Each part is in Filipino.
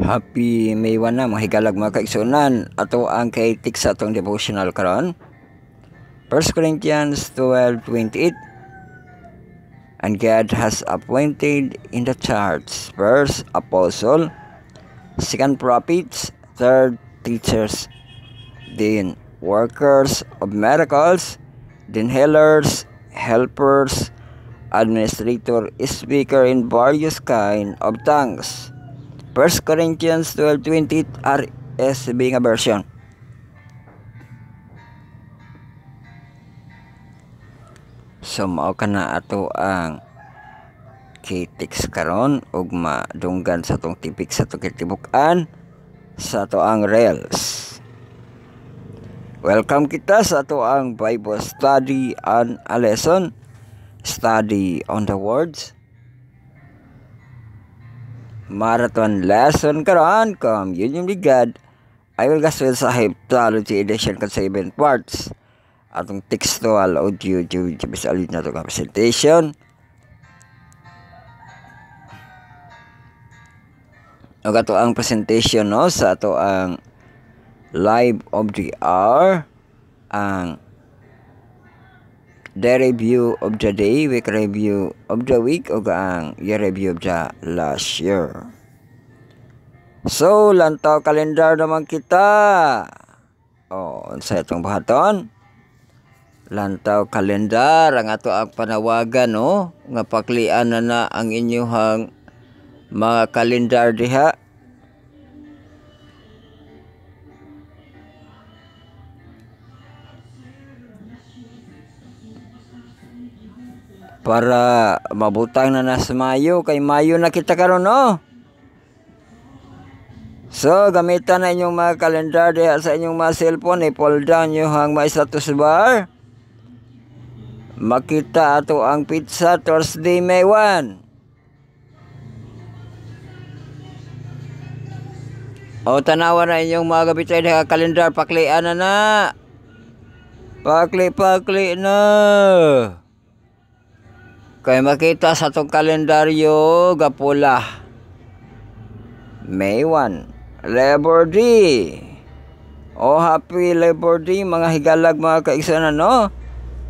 Happy May 1 na mga higalag mga kaigsunan. Ato ang kaitik sa atong devotional karon. 1 Corinthians 12:28. And God has appointed in the church first apostle, second prophets, third teachers, then workers of miracles, then healers, helpers, administrator, speaker in various kind of tongues. 1 Corinthians 12:20 RSV nga version. So mao kana ato ang kitix karon ug madunggan sa tong tipik sa tong kitibuk-an sa ato ang reels. Welcome kita sa ato ang Bible study and a lesson. Study on the words. Marathon lesson karon, Communion with God. I will Gospel Sahib Theology Edition kan 7 parts. Atong textual audio bisalid na itong presentation. O ato ang presentation no sa ato ang live of the hour, ang the review of the day, week review of the week, o ang year review of the last year. So, lantaw kalendar naman kita. Sa itong bahaton. Lantaw kalendar, ang ato ang panawagan, no? Nga paklian na ang inyong mga kalendar diha. Para mabutang na sa Mayo, kay Mayo na kita karon no. So gamitan na inyong mga kalendar diha sa inyong mga cellphone, i-pull down nyo ang mga status bar. Makita ato ang pizza Thursday May 1. Tanawan na inyong mga gabitay diha kalendar, paklian na. Pakli na. Kaya makita sa itong kalendaryo, gapula. May 1, Labor Day. Happy Labor Day, mga higalag, mga kaigsunan, no?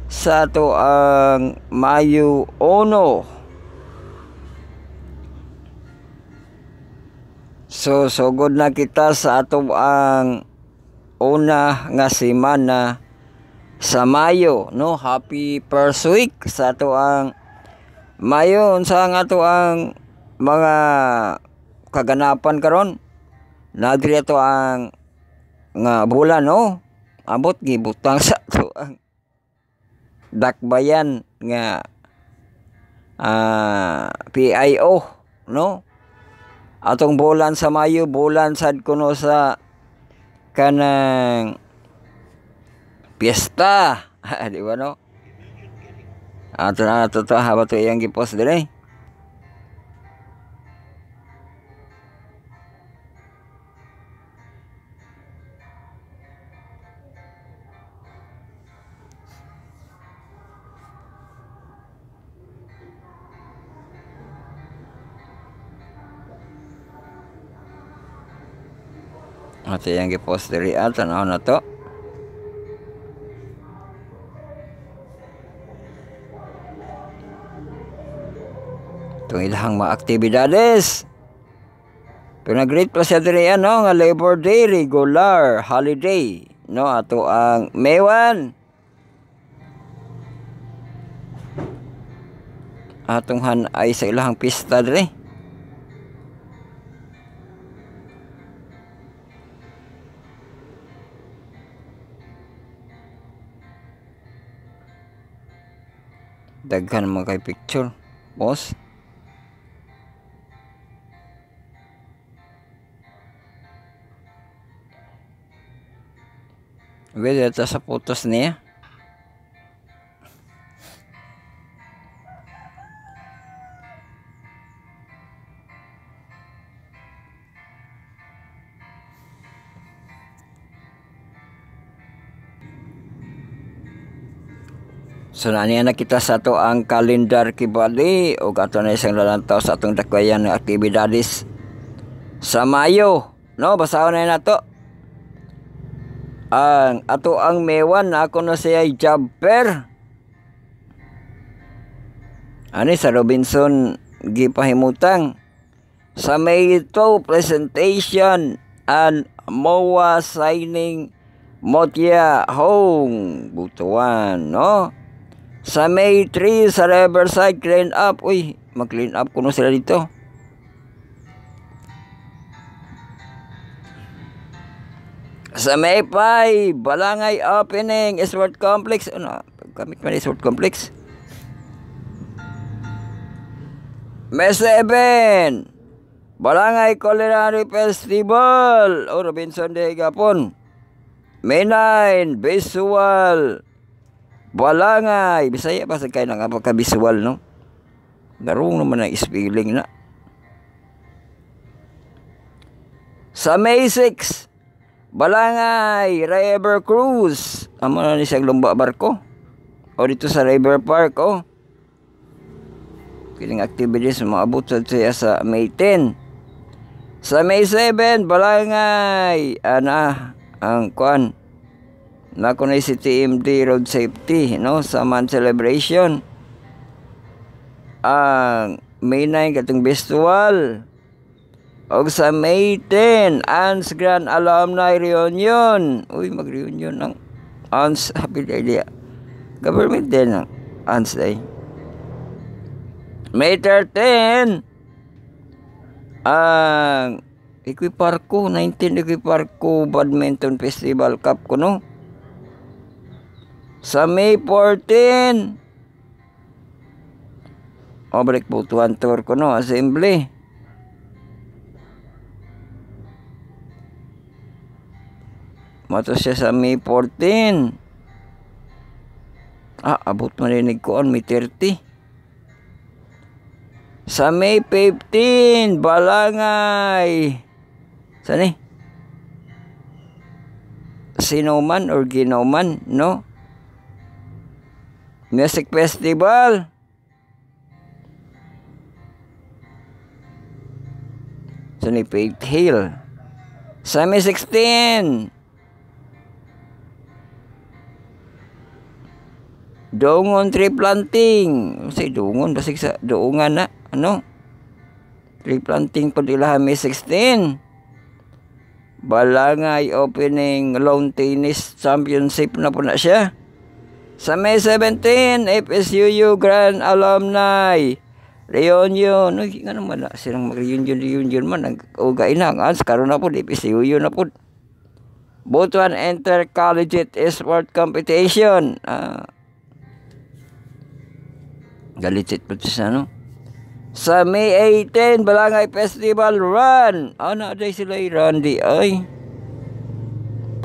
Sa ito ang Mayo 1. So, sugod na kita sa ito ang una nga semana sa Mayo, no? Happy first week sa ito ang Mayo. Unsa nga to ang mga kaganapan karon? Nagri to ang nga bulan, no? Abot gibutang sa to ang dakbayan nga PIO, no? Atong bulan sa Mayo, bulan sad kuno sa kanang piyesta. Di ba, no? Ato haba to iyang gipost dire. Ato iyang gipost dire, tanaw na to. Itong ilang mga aktibidades. Pinag-greet pa siya din no? Nga Labor Day, regular holiday, no? Ato ang May 1. Atong ay sa ilang pista din. Daghan mga kay picture, boss. Pwede ito sa photos niya. So naniya na kita sa to ang kalendar kibali o ato na isang lalantaw sa atong dakwayan ng aktibidades Sa Mayo, no, basahon na nato. Ang ato ang May 1 na ako na siya job fair. Ani sa Robinson gipahimutang. Sa May 2 presentation and MOA signing Motya Hong Butuan, no? Sa May 3 sa Riverside clean up. Uy, mag-clean up kuno sila dito. Sa May 5, Balangay opening Sport Complex. Ano, gamit man Sport Complex. May 7, Balangay Culinary Festival. O, Robinson de Gapon. May 9, Visual Balangay. Bisaya pa sa kayo ng apaka-visual, no? Darong naman ang spelling na. Sa May 6, Balangay River Cruise. Amo na ni siyang lumba barko. O dito sa River Park, o. Kining activities maabot sa siya sa May 10. Sa May 7, Balangay ang kuan na kunay si TMD Road Safety, no, sa man celebration. Ang May 9 katong festival. Og sa May 10, ANS Grand Alumni Reunion. Uy, mag-reunion ng ANS. Happy day. Government din ng ANS day. May 13, ang Equiparco, 19 Equiparco Badminton Festival Cup ko, no? Sa May 14, balik po tuwan tour ko, no? Assembly. Mato siya sa May 14. Abot marinig ko on May 30. Sa May 15, Balangay. Saan eh? Sinoman or Ginoman, no? Music Festival. Saan eh? Faith Hill. Sa May 16, Dongon Tree Planting. Say Dongon, basig sa doongan na. Ano? Tree planting po nila May 16. Balangay opening lawn tennis championship na po na siya. Sa May 17, FSUU Grand Alumni Reunion. Uy, nga naman na. Silang mag-reunion man. Nag-ugay na. Karoon na po. FSUU na po. Butuan Intercollegiate Sport Competition. Galicit po siya, no? Sa May 18, Balangay Festival Run. Ano day sila i-run di ay?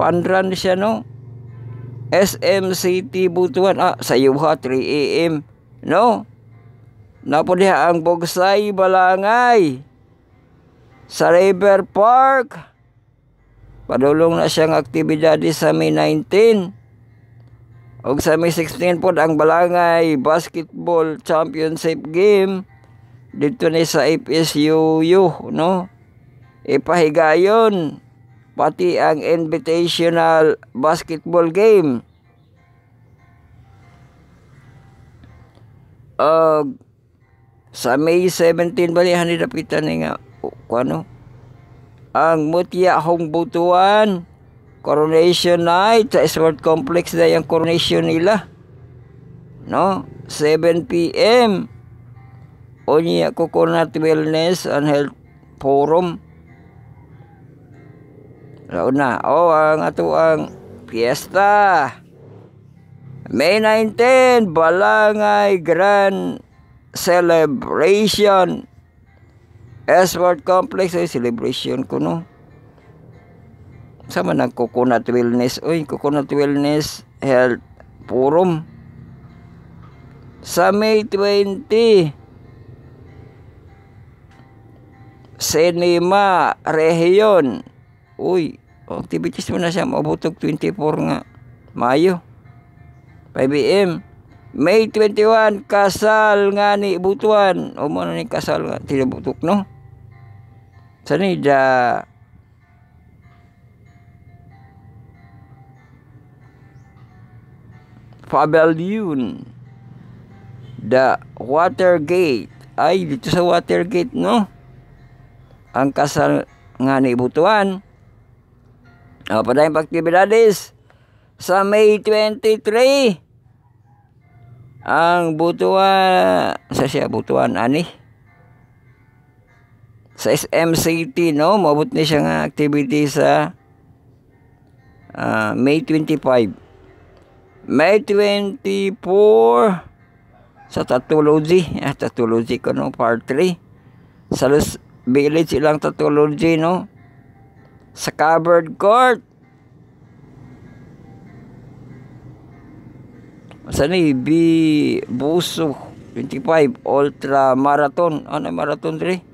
Pan-run siya, no? SMCT Butuan. Sa Yuha, 3 AM. No? Napuliha ang Bogsay Balangay. Sa River Park. Padulong na siyang aktibidad sa May 19. O sa May 16 po ang Balangay Basketball Championship Game. Dito ni sa FSUU, no? Ipahigayon pati ang Invitational Basketball Game. Sa May 17 balihan nilapitan nga ano? Ang Mutya Hong Butuan Coronation Night sa Sport Complex na yung coronation nila, no? 7 PM Onya Coconut Wellness and Health Forum. Launa, ang ato ang fiesta. May 19, Balangay Grand Celebration. Sport Complex, celebration ko, no? Sama ng Coconut Wellness. Coconut Wellness Health Forum. Sa May 20, Cinema Region. Activities mo na siya. Mabutog 24 nga Mayo. 5 AM. May 21, Kasal nga ni Butuan. Muna ni Kasal nga. Tinabutok, no? Sani the Pavilion, the Watergate. Ay, dito sa Watergate, no? Ang kasal nga ni Butuan. Padayong aktibidades sa May 23. Ang Butuan, Butuan, ani? Sa SM City, no? Mabot na siya nga activity sa May 25. May 24 sa Tattology. Tattology ko, no? Part 3. Sa Los Village ilang Tattology, no? Sa Covered Court. Sa ni Buso 25 Ultra Marathon. Ano marathon 3?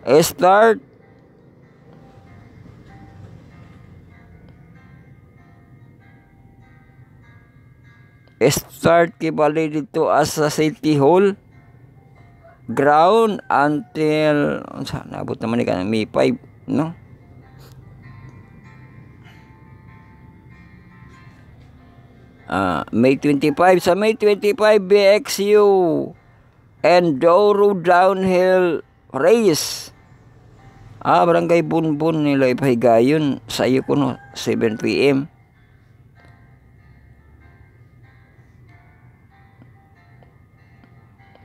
Start kibali dito as sa City Hall ground until nabot naman ni May 5, no? May 25. Sa May 25, BXU Enduro Downhill Race. Barangay Bunbun nila ipahigayon sa iyo ko, no? 7 p.m.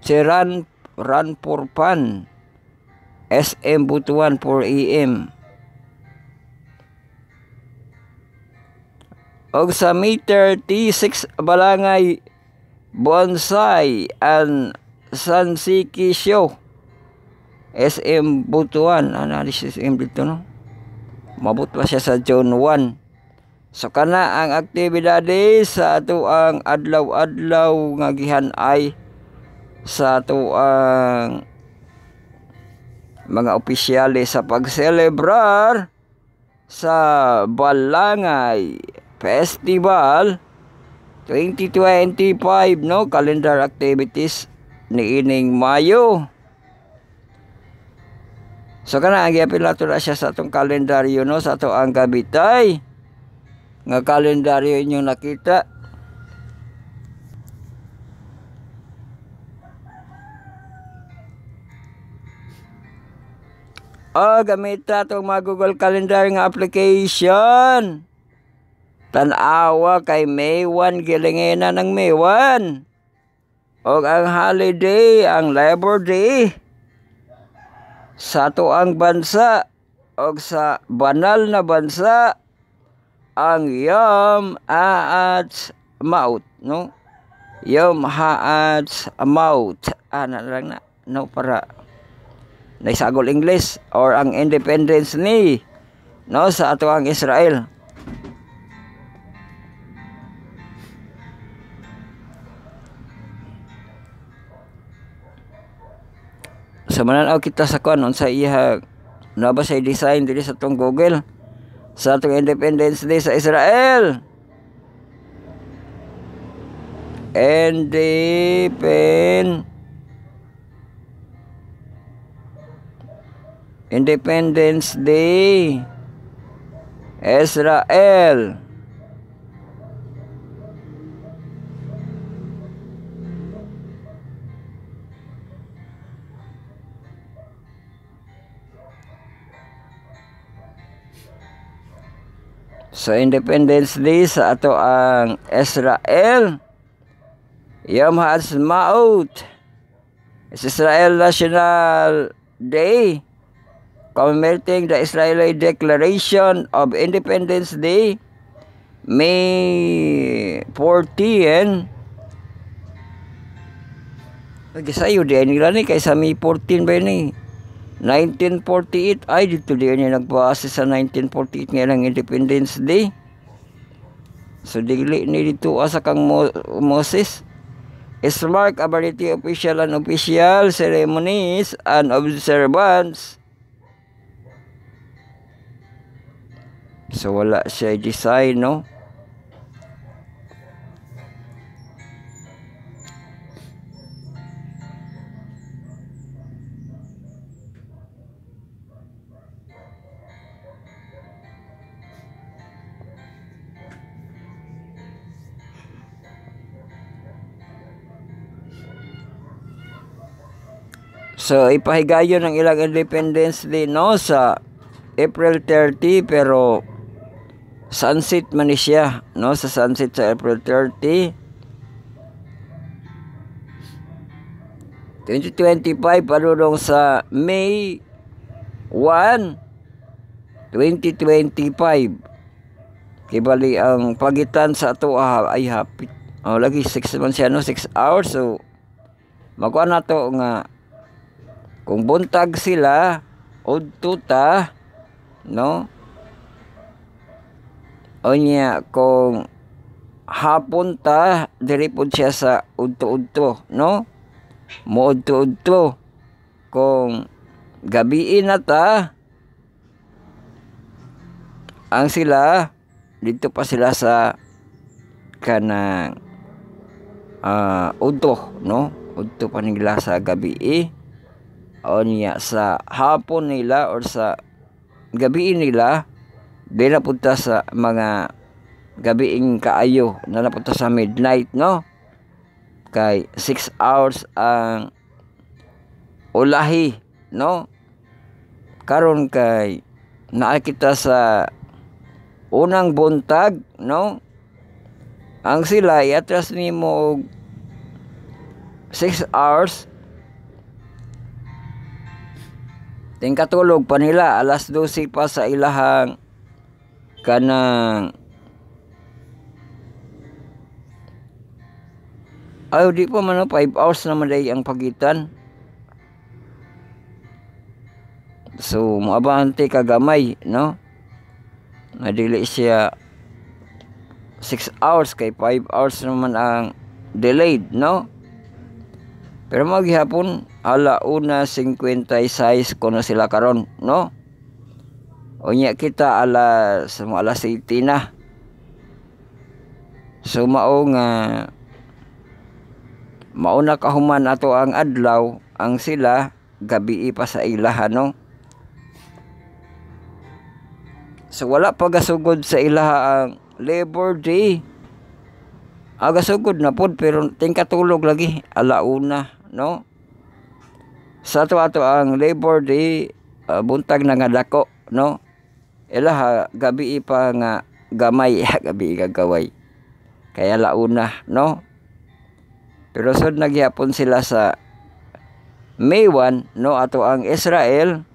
Si Run for Fun SM Butuan 4 a.m. Og sa May 36 Balangay Bonsai and Sansiki Show SM Butuan. Analysis SM dito, no? Mabot pa siya sa Zone 1. So kana ang aktibidades sa ato ang adlaw-adlaw nga gihan-ay sa ato ang mga opisyales sa pagselebrar sa Balangay Festival 2025, no? Calendar activities ni ining Mayo. So kana ang giapil nato na siya sa atong kalendaryo, no? Sa ato ang gabitay nga kalendaryo inyong nakita. Gamit na itong mga Google Calendar nga application. Tanawa kay May 1, gilingin na ng May 1. O ang holiday, ang Labor Day sa ato ang bansa o sa banal na bansa ang Yom Ha'atzmaut, no? Yom Ha'atzmaut. Na lang na, no? Para naisagol English or ang Independence Day, no? Sa ato ang Israel. Sa mananaw kita sa kuan sa iya naba sa design diri sa tong Google sa atong Independence Day sa Israel. Independence Day Israel. Sa Independence Day sa ato ang Israel, Yom Ha'atzmaut is Israel National Day, commemorating the Israeli Declaration of Independence Day, May 14. Sayo din nila ni kaysa May 14 ba ni 1948. Ay dito din niya nagbase sa 1948 nga lang Independence Day. So digli ni dito asa kang Moses is mark a variety of official and unofficial ceremonies and observance. So wala siya design, no? So ipahigayon ng ilang Independence Day no sa April 30, pero sunset man ni siya no, sa sunset sa April 30 2025 padulong sa May 1 2025. Kibali ang pagitan sa ato ay hapit lagi 6 man siya no, 6 hours. So magkuha na to nga kung buntag sila udto ta no, o niya kung hapon ta diri pud siya sa udto-udto no, mo udto-udto. Kung gabi na ta ang sila dito pa sila sa kanang udto no, udto pa nila sa gabi o niya sa hapon nila or sa gabi nila. Di na punta sa mga gabiing kaayo na napunta sa midnight no, kay 6 hours ang ulahi no. Karon kay nakita sa unang buntag no, ang sila iatras nimo 6 hours. Tingkatulog pa nila alas 12 pa sa ilahang kanang di pa man 5 hours naman day ang pagitan. So moabante kagamay no, nadili siya 6 hours kay 5 hours naman ang delayed no. Pero maghapon 1:56 kuno sila karon no. Unya kita alas 7 na. So mao nga mauna kahuman ato ang adlaw, ang sila gabi pa sa ilaha no. So wala pa gasugod sa ilaha ang Labor Day. Gasugod na pod pero tingkatulog lagi 1:00 no. Sa ato ang Labor Day buntag na nga dako no. Ilaha gabi pa nga gamay gabi gagaway kaya 1:00 no. Pero sud nagyapon sila sa May 1 no, ato ang Israel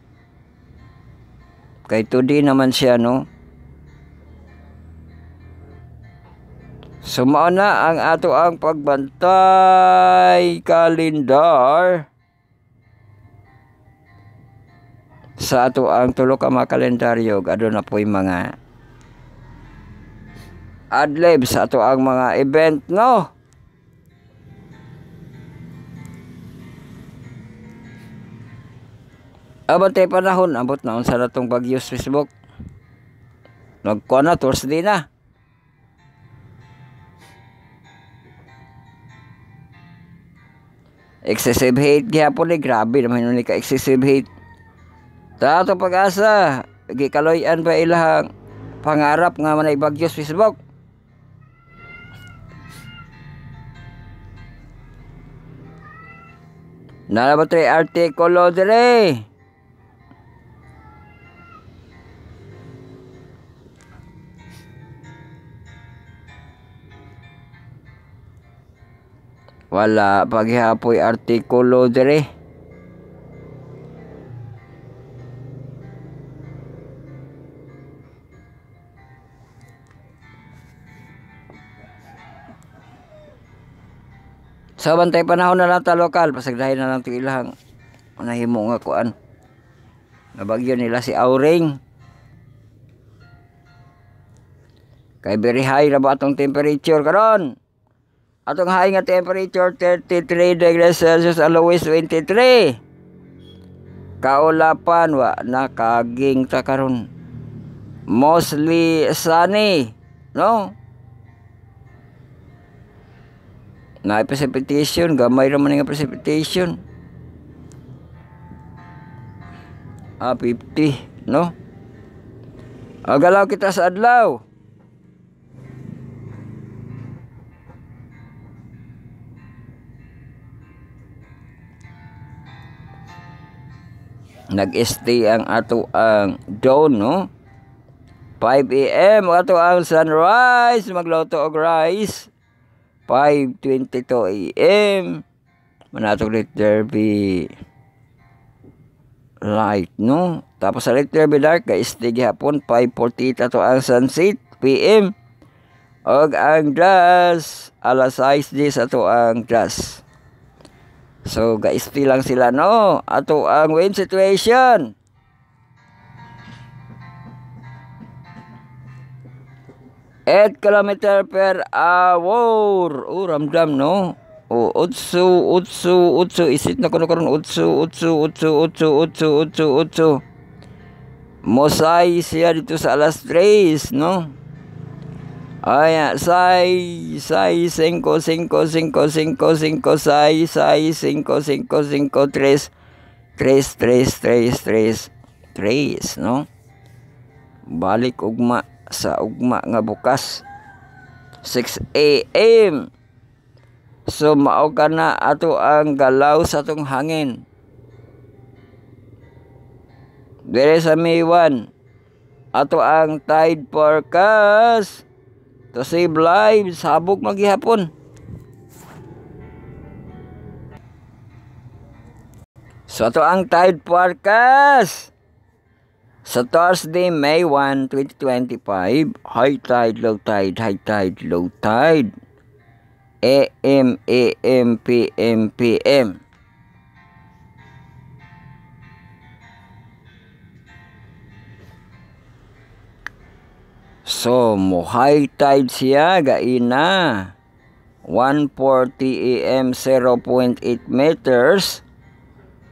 kay today naman siya no. So mao na ang ato ang pagbantay kalendar sa ato ang tulo ka mga kalendaryo. Adto na po'y mga adlib sa ato ang mga event no. Abot tayo panahon, abot na unsa na tong bagyo sa Facebook. Nagkuha na, Thursday na. Excessive heat gihapon grabe naman ni ka excessive heat. Tato pag-asa, gikaloyan pa ilang pangarap nga manay bagyo sa Facebook. Nalabot rin artikulo dire. Wala paghihapoy artikulo dire. Sa bantay panahon na lang ta lokal, pasagdahin na lang ito ilang nahimo nga kuan. Nabagyo nila si Auring. Kay very high na ba atong temperature karon? Atong high nga temperature 33 degrees Celsius, ang lowest 23. Kaulapan wa nakaging ta karon. Mostly sunny, no? Na precipitation, gamay raman nga precipitation. 50, no? Agalaw kita sa adlaw. nag-stay ang ato ang dawn, no? 5 a.m. ato ang sunrise, magluto og rice. 5:22 a.m. manatong letter B light, no? Tapos sa letter B dark, ka-stay gihapon. 5:48 ato ang sunset p.m. og ang dusk alas 6:10 ato ang dusk. So ga-stay lang sila, no? Ato ang wind situation. 8 kilometer per hour. Ramdam, no? Utsu. Isit na ko karon utsu. Mosay siya dito sa alas 3, no? Ay, 5, 5, 5, 5, 5, 5, 5, 6, 6, 5, 5, 5, 3, 3, no? Balik ugma sa ugma nga bukas 6 a.m. So mao ka na ato ang galaw sa atong hangin. Dire sa May 1 ato ang tide forecast to save lives, habog maghihapon. So ato ang tide forecast sa Thursday, May 1, 2025, high tide, low tide, high tide, low tide, AM, PM, PM. So, mo high tide siya, gaina, 1:40 AM, 0.8 meters,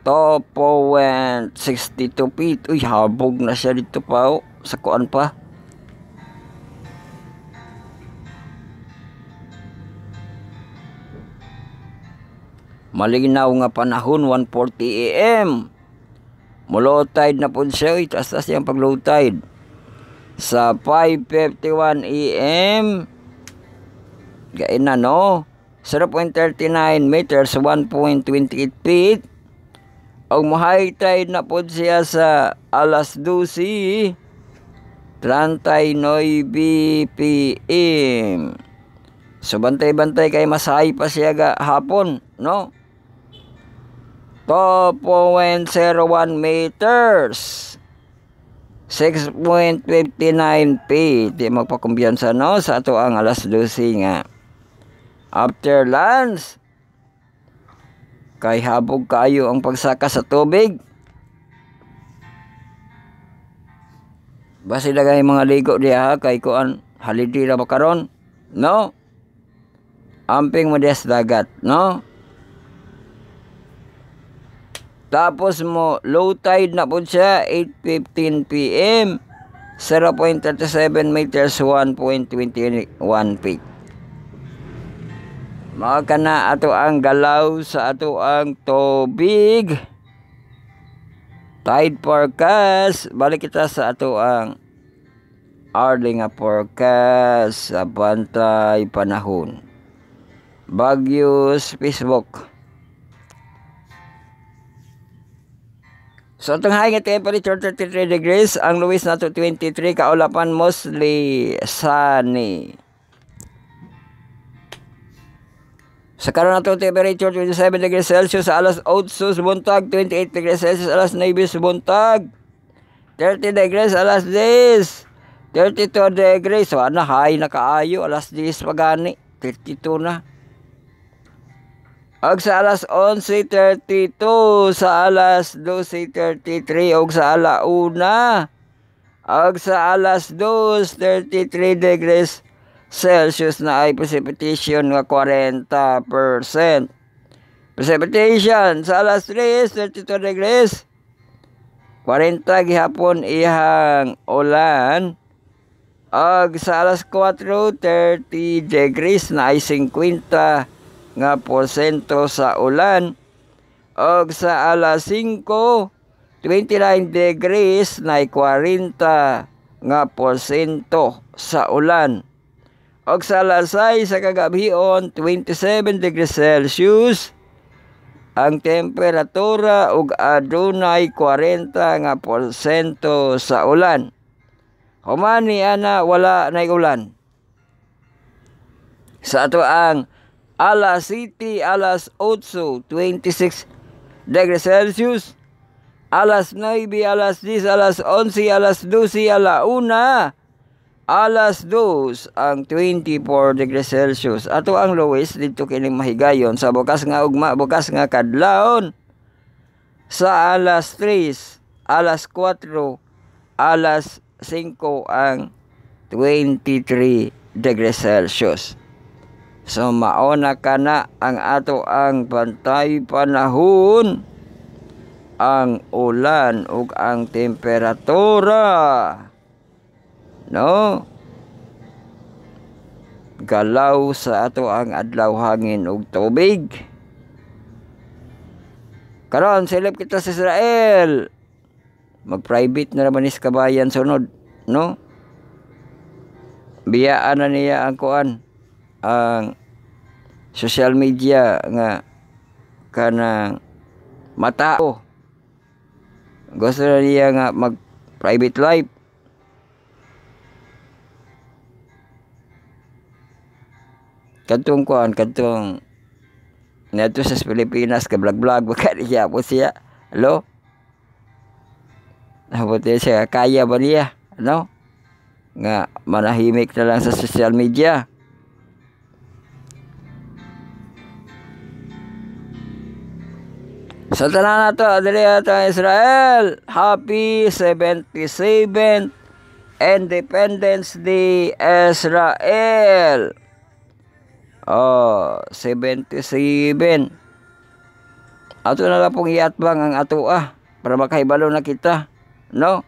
2.62 feet. Uy, habog na siya dito pa, sa kuan pa. Malinaw nga panahon, 1:40 AM. Low tide na po siya, taas-taas yung pag low tide. Sa 5:51 AM, gain na, no? 0.39 meters, 1.28 feet. Ang high tide na po siya sa alas 12, 39 PM. So bantay-bantay kay masahay pa siya hapon, no? 2.01 meters, 6.59 feet. Di magpakumbiyansa, no? Sa ato ang alas 12 nga. After lunch, kay habog kayo ang pagsaka sa tubig. Basi lagay mga ligo diha kay kuan holiday ra ba karon, no? Amping mo diha sa dagat, no? Tapos mo low tide na po siya 8:15 PM, 0.37 meters, 1.21 feet. Mao kana ato ang galaw sa ato ang tubig. Tide forecast. Balik kita sa ato ang hourly nga forecast sa bantay panahon. Baguio's Facebook. So atong high nga temperature 33 degrees, ang lowest nato 23, kaulapan mostly sunny. Sa karon nato temperature 27 degrees Celsius sa alas 8 buntag, 28 degrees Celsius alas 9 buntag, 30 degrees alas 10, 32 degrees. So ana high na kaayo alas 10 pagani, 32 na. Og sa alas 11:32, sa alas 12:33, og sa alauna, og sa alas 2:33 degrees Celsius na ay precipitation nga 40%. Precipitation sa alas 3, 32 degrees. 40 gihapon ihang ulan. Og sa alas 4, 30 degrees na ay 50 nga porsyento sa ulan. Og sa alas 5, 29 degrees na ay 40 nga porsyento sa ulan. Og sa alas 6 sa kagabhion, 27 degrees Celsius ang temperatura ug adunay 40% nga porsyento sa ulan. Humani ana wala nay ulan. Sa ato ang alas 7, alas 8, 26 degrees Celsius. Alas 9, alas 10, alas 11, alas 12, alauna, alas 2 ang 24 degrees Celsius. Ato ang lowest dito kining mahigayon sa bukas nga ugma, bukas nga kadlawon. Sa alas 3, alas 4, alas 5 ang 23 degrees Celsius. So mauna ka na ang ato ang bantay panahon, ang ulan ug ang temperatura. No? Galaw sa ato ang adlaw, hangin ug tubig. Karon silip kita sa Israel. Mag-private na naman is kabayan sunod, no? Biyaan na niya ang kuan, ang social media nga kanang matao. Gusto na niya nga mag-private life. Katong kuan, katong neto sa Pilipinas ka vlog-vlog baka niya po siya. Hello? Nabuti siya, kaya ba niya? Ano? Nga manahimik na lang sa social media. Sa tanan nato, dili ato Israel, happy 77th Independence Day Israel. 77. Ato na lang pong iatbang ang ato para makahibalo na kita, no?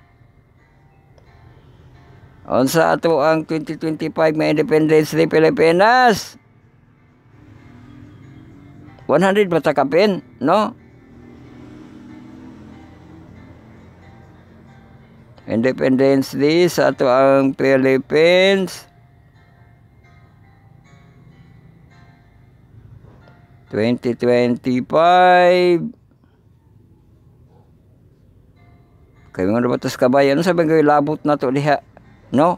Unsa ato ang 2025 may Independence Day Pilipinas? 100 batakapin, no? Independence Day sa ato ang Philippines. 2025. Kaya mga batas kabayan, ano sabi ko labot na to diha, no?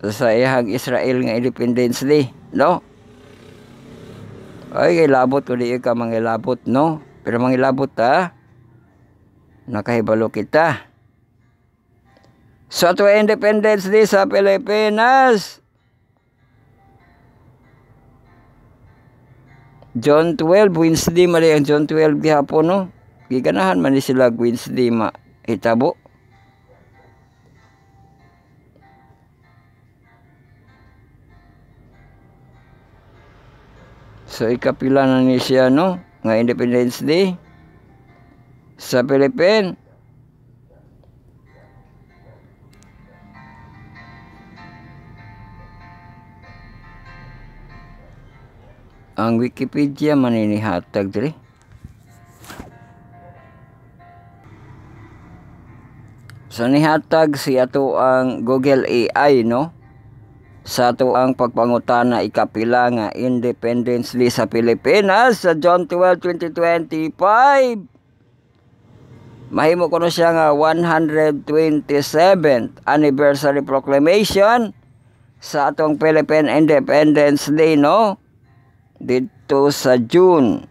Sa ihang Israel nga Independence Day, no? Ay, kay labot ko di ka mangilabot, no? Pero mangilabot nakahibalo kita. Sa so, Independence Day sa Pilipinas, John 12, Wednesday mali ang John 12 gihapon, no? Giganahan man sila Wednesday hitabo. So ikapila na ni siya, no? Nga Independence Day sa Philippines. Ang Wikipedia maninihatag diri. So nihatag si ato ang Google AI, no? Sa ato ang pagpangutana ikapila nga Independence Day sa Pilipinas sa John 12, 2025. Mahimo ko na siya nga 127th Anniversary Proclamation sa atong Philippine Independence Day, no? Dito sa June.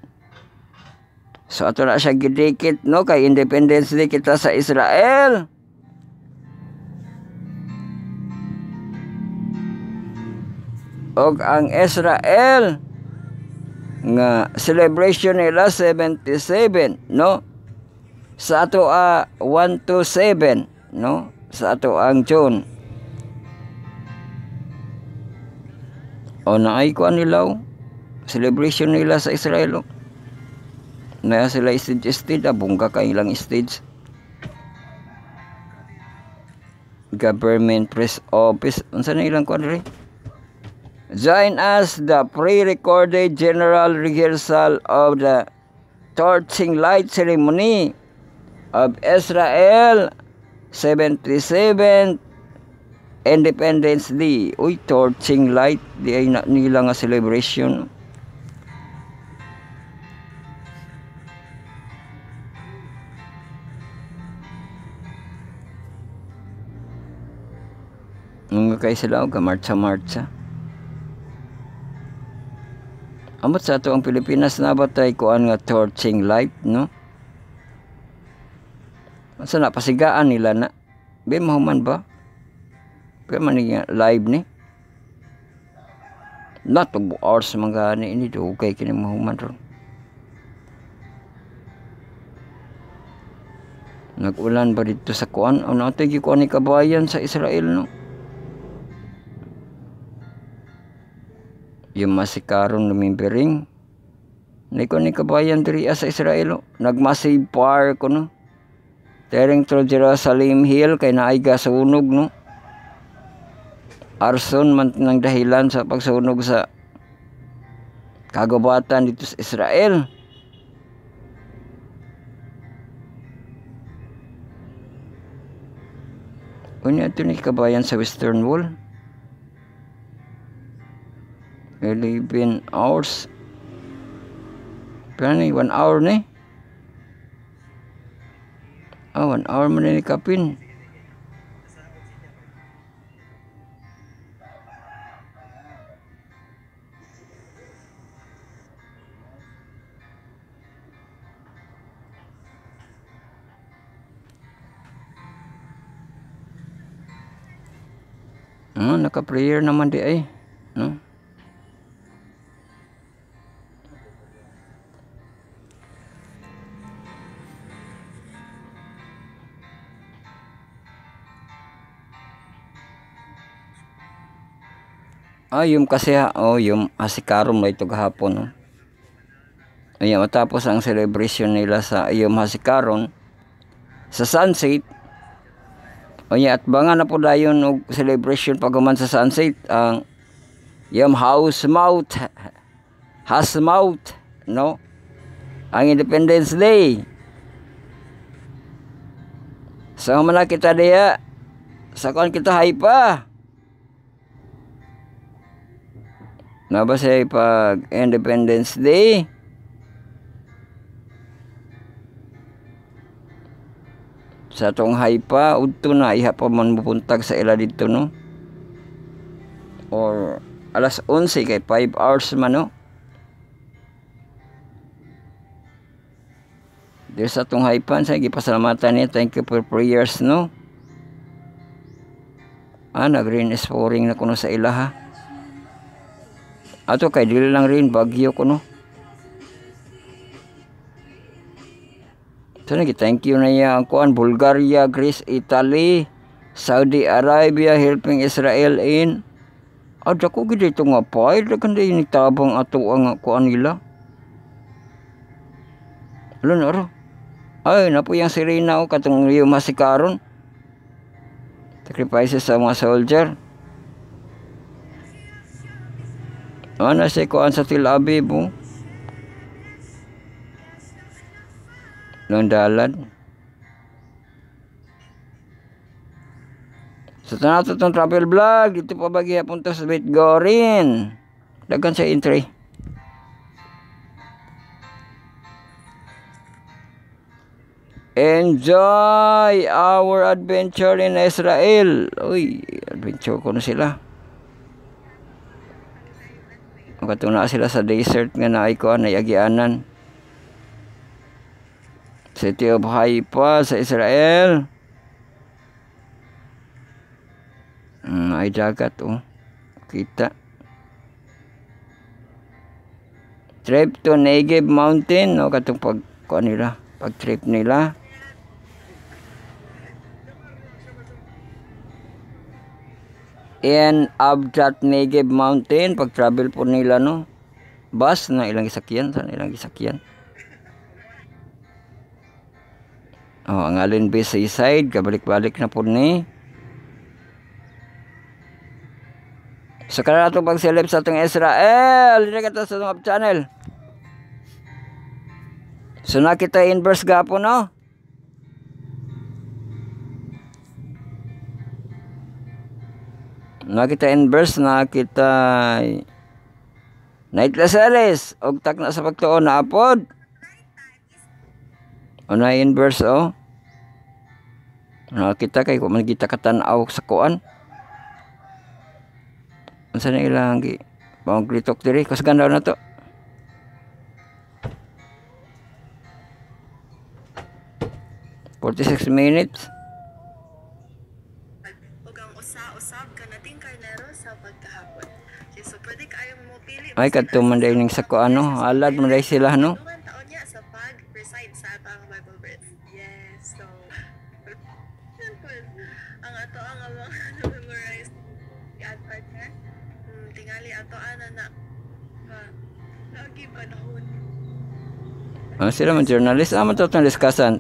So ato na siya gidikit, no? Kay Independence Day kita sa Israel. Og ang Israel nga celebration nila 77, no? Sa ato 127, no? Sa ato ang June. O naay ko nila celebration nila sa Israel. Na sila stage, bungka ka ilang stage. Government Press Office. Unsa na ilang kuan rin? Join us the pre-recorded general rehearsal of the torching light ceremony of Israel 77th Independence Day. Uy, torching light. Di ay na nila nga celebration. Mga kay sila o kamarcha-marcha. Amot sa ato ang Pilipinas na batay kuan nga torching light, no? Masa na pasigaan nila na. Be mahuman ba? Kaya man live ni. Not 2 hours mga ini dugay kini mahuman ron. Nag-ulan ba dito sa kuan? Ano ito yung kuan ni kabayan sa Israel, no? Yung masikaron lumimbering. Niko ni kabayan diri sa Israel, no? Nagmassive fire ko, no? Tering through Jerusalem Hill kay naay sunog, no? Arson man ng dahilan sa pagsunog sa kagubatan dito sa Israel. Kunya ito ni kabayan sa Western Wall. 11 hours. Pero 1 hour ni. 1 hour mo na ni kapin. Naka-prayer naman di ay, no? Yung kasi yung hasikaron mo ito kahapon, no? Ayan, matapos ang celebration nila sa yung hasikaron sa sunset. At bangan na po dayon og celebration paghuman sa sunset ang yung Housemouth, no? Ang Independence Day. So man kita diya sa kon kita hay pa. Nabasay pag Independence Day. Sa tong haypa udto na iha pa man mupuntag sa ila dito, no? Or alas 11 kay 5 hours man, no? Dito sa tong haypan sa gipasalamatan niya, thank you for prayers, no? Nag-rain is pouring na kuno sa ila, ha? Ato kay dili lang rin bagyo kuno. So thank you na yang kuan Bulgaria, Greece, Italy, Saudi Arabia helping Israel in. Dako gid ito nga pa, dagan day ni tabang ato ang kuan nila. Aro. Ay napo yang sirena o katong yung masikaron. Sacrifices sa mga soldier. Na si kuan sa Tel Aviv, nung dalan. Sa tanato itong travel vlog, dito pa bagya punta sa Beit Gorin. Dagan sa entry. Enjoy our adventure in Israel. Uy, adventure ko na sila. Makatuna sila sa desert nga na iko na yagianan. City of Haifa sa Israel. Ay dagat, kita. Trip to Negev Mountain, katong pag trip nila. And Abjat Negev Mountain, pag travel po nila, no? Bus na ilang isakyan, ang Allen Bay Seaside, kabalik-balik na po ni. So kaya natin pag-celeb sa itong Israel. Hindi kita sa itong channel. So nakita inverse gapo, no? Nakita inverse, nakita night laseres og tak na sa pagtuon na apod. Ano inverse oh. Nakita kay ko man kita katanaw sa kuan. Unsa na ilang gi pangklitok diri kas ganda na to. "46 minutes. Usab ka nating karnero sa pagkahapon. So pwede kayong mo pili. Ay kadto man day ning sa kuan no. Alad man day sila no. Taon niya sa pag-recite sa atong Bible verse. Yes. So ang ato ang memorize yan partner. Tingali ato ana na lagi panahon. Sila man journalist, man to tong diskasan.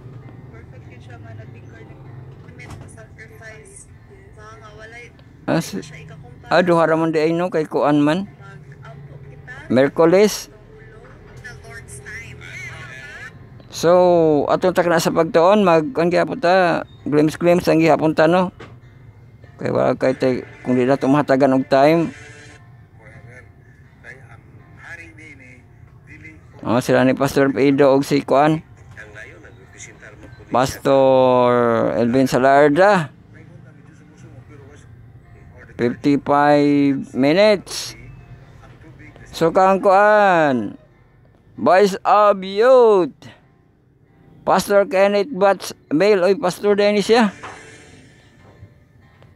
Perfect yun siya man nating karnero. Sacrifice. Mga walay siya ikakumpara. Duha ra man di ay no kay kuan man. Mag-ampo kita. Merkulis. The Lord's time. So, atong tak na sa pagtuon, ang gihapon ta, glimpse ang gihapon ta, no? Kaya wala kay tay, kung di na tumahatagan og time. Sila ni Pastor Pedro og si Kuan. Pastor Elvin Salarda. 55 minutes. So, kang Kuan. Voice of Youth. Pastor Kenneth Batts Mail. Oy, Pastor Dennis siya.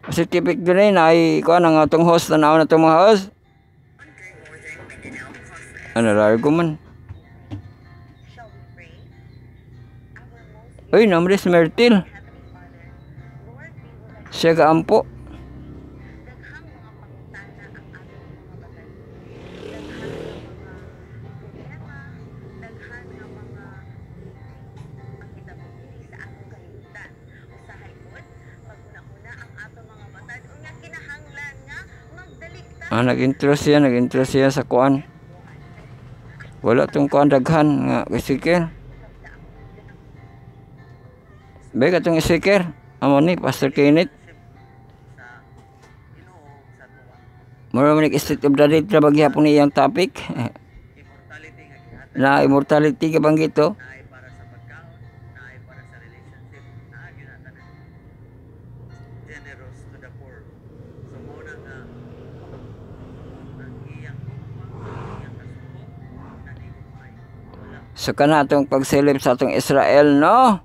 Kasi tipik din ay kuan ang atong host na naon na itong mga host. Ano, largo man. Uy, namre si Mertil. Siya kaampo. Nag-intro siya sa kuan. Wala tong kuan daghan nga speaker. Bega tong speaker. Amo ni Pastor Kenneth. Mura man state of the day tra bagyapon ni iyang topic. Na immortality ka banggit to. So kana atong pagseleb sa atong Israel no,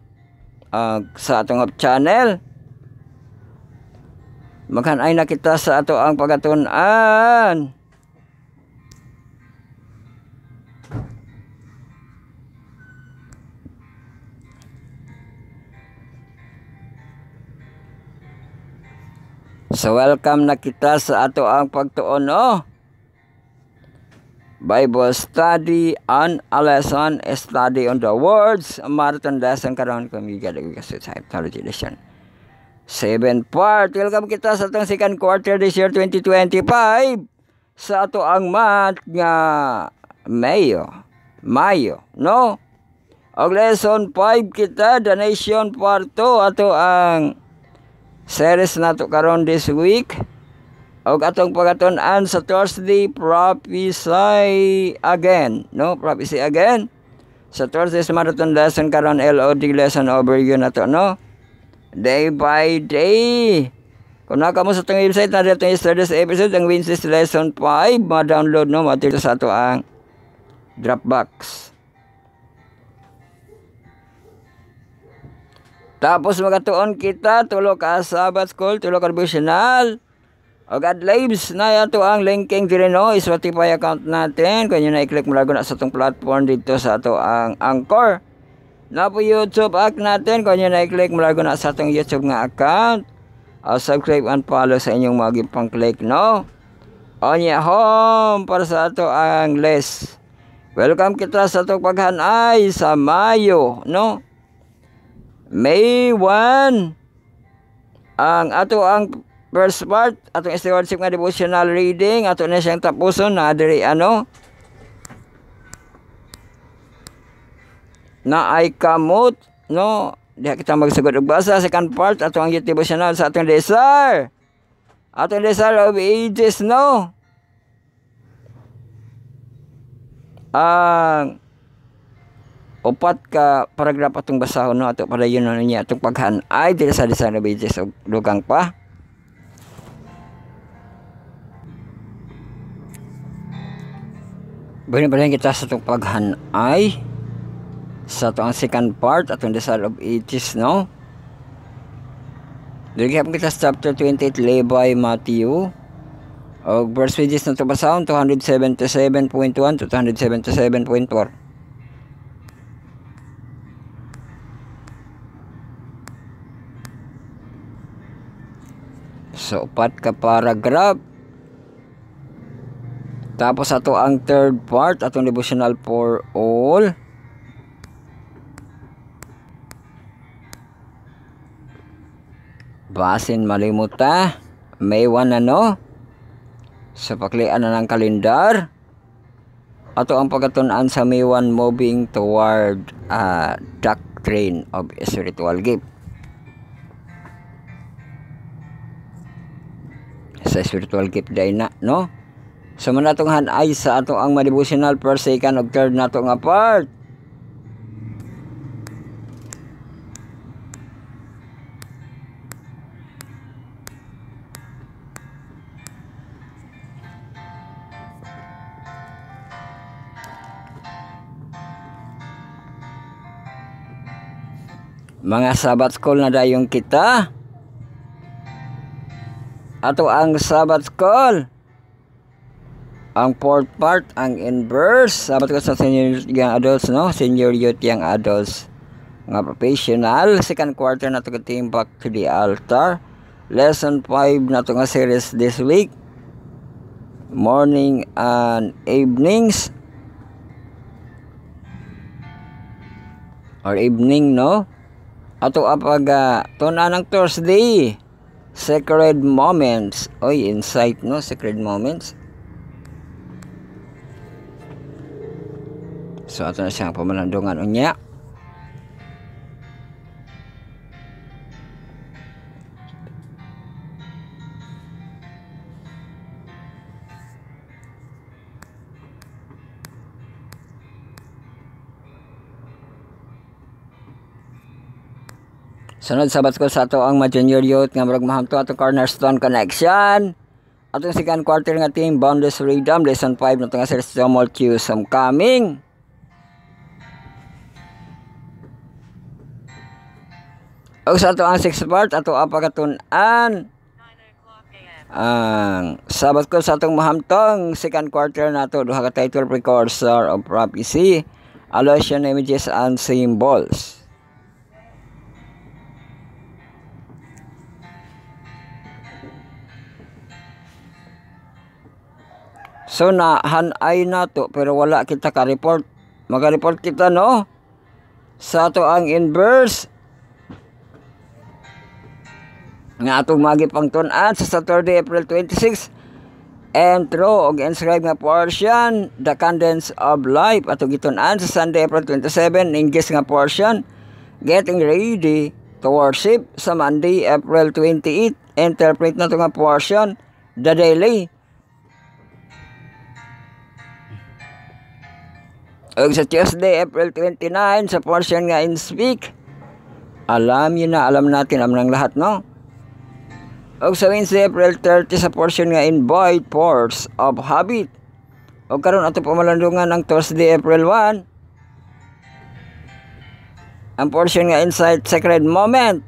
sa atong channel. Maghanay na kita sa ato ang pagatun-an. So welcome na kita sa ato ang pagtuon no. Bible study on a lesson, study on the words, marathon lesson karon kami gadag sa Typology lesson. 7 part. Welcome kita sa atong second quarter this year 2025 sa ato ang month nga Mayo, no? Og lesson 5 kita, the nation part 2 ato ang series nato karon this week. Og atong pagatun-an sa Thursday, Prophecy Again. No? Prophecy Again. Sa Thursday's marathon lesson karon LOD lesson overview na to, no? Day by day. Kung naka mo sa itong website na dito yung yesterday's episode, ang Wednesday's lesson 5, ma-download, no? Matito sa ato ang Dropbox. Tapos magatuon kita, tulo ka Sabbath School, tulo ka devotional. O God Lives na yato ang linking dire no, Spotify account natin. Kung yun na i-click mo lago na sa itong platform dito sa ato ang Anchor. Na po YouTube act natin. Kung yun na i-click mo lago na sa itong YouTube nga account. Subscribe and follow sa inyong mga pang-click no. Onya home para sa ato ang list. Welcome kita sa itong paghanay sa Mayo no. May 1 ang ato ang first part, atong stewardship nga devotional reading, ato na siyang tapuson na diri ano na ay kamot no, diha kita magsugod og basa. Second part, ato ang devotional sa atong desire Atong Desire of Ages, no? Ang upat ka paragraph atong basahon, no? Ato para yun ano niya atong paghanay dili sa Desire of Ages og dugang pa. Balik kita sa itong paghanay sa itong second part atong Desire of Ages, no? Dili kita sa chapter 28 Levi Matthew o verse pages na ito basahon 277.1 to 277.4. So upat ka paragraph. Tapos ato ang third part, atong devotional for all. Basin malimuta. May 1 ano. Sa paklian na ng kalendar. Ato ang pagkatunan sa May 1 moving toward doctrine of spiritual gift. Sa spiritual gift day na, no? So manatong hanay sa ato ang devotional first, second ug third nato nga part. Mga Sabbath school na dayong kita. Ato ang Sabbath school. Ang fourth part, ang inverse. Sabat ko sa senior young adults, no? Senior youth young adults. Nga professional. Second quarter na ito kating back to the altar. Lesson 5 na ito nga series this week. Morning and evenings. Or evening, no? Ato apag tuna ng Thursday. Sacred moments. Oy, insight, no? Sacred moments. So ato na siyang pamalandungan unya. Sunod Sabbath ko sa ato ang junior youth nga murag mahamto ato Cornerstone Connection. Atong second quarter nga team Boundless Freedom lesson 5 nato nga series Tumultuous Homecoming. O sa ato ang 6th part, ato apagatunan ang Sabbath ko sa atong mahamtong second quarter nato duha ka title precursor of prophecy, allusion, images and symbols. So hanay nato pero wala kita ka-report. Maga-report kita, no? Sa ato ang inverse nga atong magipang tun-an sa Saturday, April 26 and through og inscribe nga portion the cadence of life atong gitun-an sa Sunday, April 27 English nga portion getting ready to worship sa Monday, April 28 interpret na to nga portion the daily. Og sa Tuesday, April 29 sa portion nga in speak. Alam natin ang lahat, no? Og sa Wednesday, April 30 sa portion nga in void force of habit. Og karon ato pamalandungan ang Thursday, April 1 ang portion nga insight sacred moment.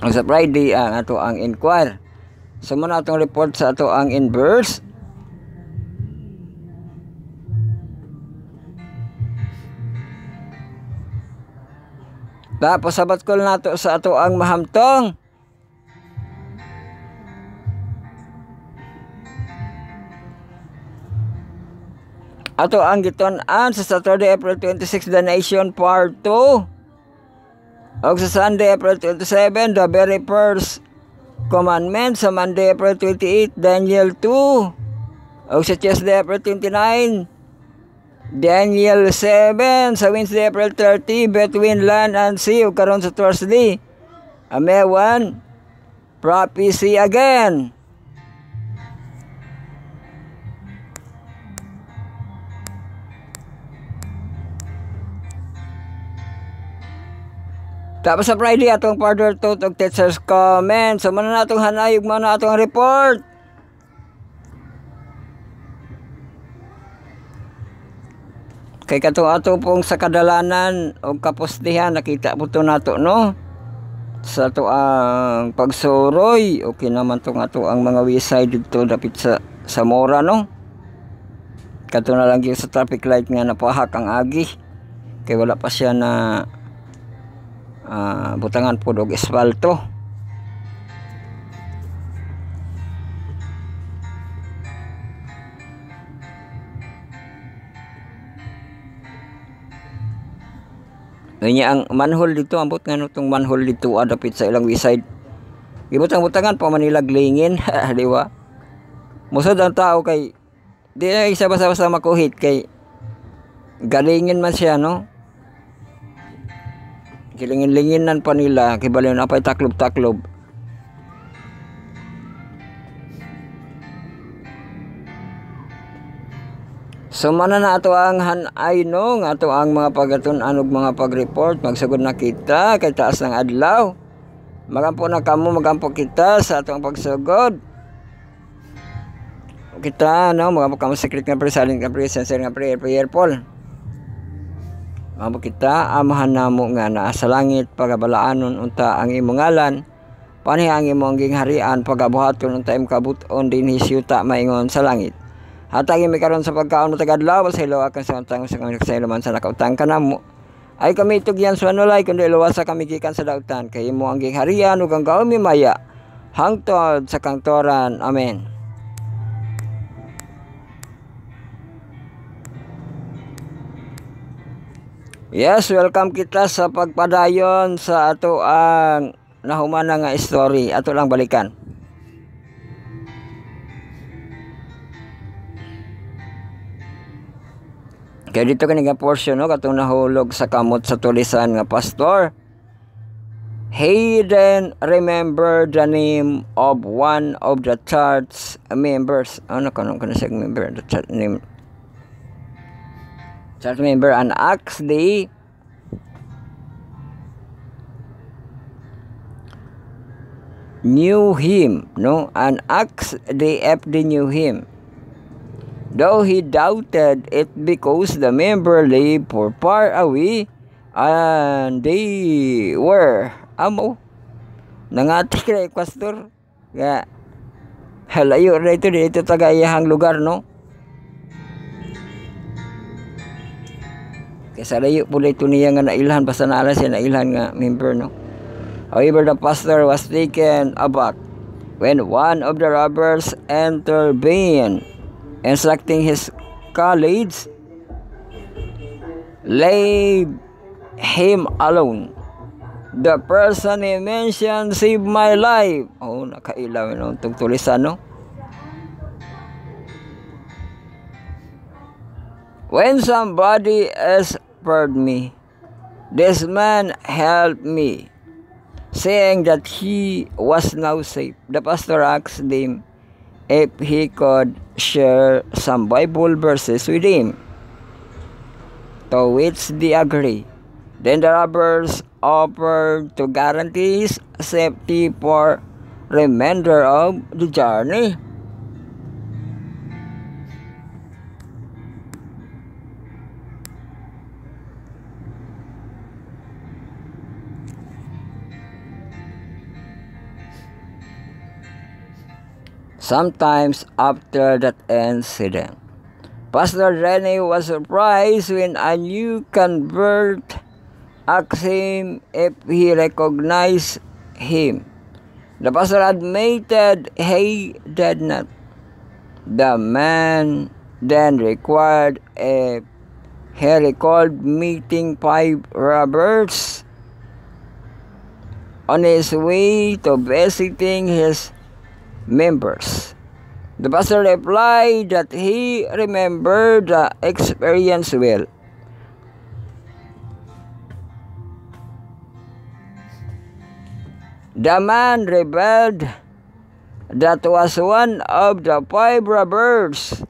Og sa Friday ang ato ang inquire. So muna atong report sa ato ang inverse. Tapos sabat ko nato sa ato ang mahamtong. Ato ang gitun-an sa Saturday, April 26 the Nation Part 2. Og sa Sunday, April 27 the very first commandment. Sa Monday, April 28 Daniel 2. Og sa Tuesday, April 29 Daniel 7. Sa Wednesday, April 30 between land and sea. Og karon sa Thursday May 1 prophecy again. Tapos sa Friday atong further thought og teacher's comment. So man na atong hanayog man na atong report. Kay kato ato pong sa kadalanan o kapostihan nakita po to nato no sa to ang pagsuroy okay naman to ato ang mga wayside dito dapit sa Mora no. Kato na lang yung sa traffic light nga napahak ang agi kay wala pa siya na butangan po og espalto. Nya ang manhole dito ambot nga nutong manhole dito adapit sa ilang wayside. Gibutang-butangan pa Manila glingin, di ba? Musod ang tao kay di na isa basta-basta makuhit kay galingin man siya no. Kilingin-linginan pa nila kay bali na pay taklob-taklob. So mana na ato ang hanay no nga ato ang mga pagatun-an og mga pag-report magsugod na kita kay taas ng adlaw. Magampo na kamo magampo kita sa atong pagsugod. Kita no magampo kamo secret nga prayer silent nga prayer sincere nga prayer Paul. Magampo kita amahan namo nga naa sa langit pagabalaanon unta ang imong ngalan. Pani ang imong gingharian pagabuhaton unta imong kabuton dinhi siyuta maingon sa langit. Hatagi mi karon sa pagkaon mo tagadlaw sa ilo akan sa utang sa ilo man sa nakautang kanamo. Ay kami tugyan sa anulay kundi luwasa kami gikan sa dautan kay imo ang gingharian ug ang kaon mi maya hangtod sa kangtoran. Amen. Yes, welcome kita sa pagpadayon sa ato ang nahumana nga story. Ato lang balikan. Kaya dito kanilang portion no katong nahulog sa kamot sa tulisan nga pastor. Hayden remembered the name of one of the church members. Ano kanong siya member the church name? Church member and asked the knew him no and asked the FD knew him. Though he doubted it because the member lived far away and they were nangati kay pastor nga halayo dito tagayahang lugar no kaysa layo pula ito niya nga nailhan basta naala siya nailhan nga member no. However, the pastor was taken aback when one of the robbers intervened, instructing his colleagues, leave him alone. The person he mentioned saved my life. Oh, nakailaw no tugtulisan no. When somebody escorted me, this man helped me, saying that he was now safe. The pastor asked him if he could share some Bible verses with him, to which they agreed. Then the robbers offered to guarantee his safety for remainder of the journey. Sometimes after that incident, Pastor Rene was surprised when a new convert asked him if he recognized him. The pastor admitted he did not. The man then required a he recalled meeting 5 robbers on his way to visiting his members. The pastor replied that he remembered the experience well. The man rebelled that was one of the 5 robbers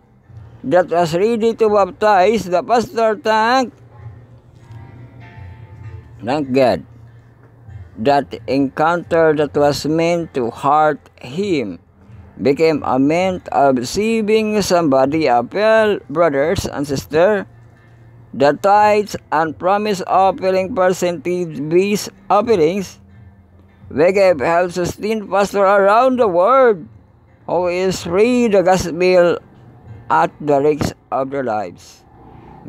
that was ready to baptize the pastor. Thank God. That encounter that was meant to hurt him became a means of saving somebody. Appeal, brothers and sisters, the tithes and promise offering percentage-based offerings we give help sustain pastor around the world who is free the gospel at the risk of their lives.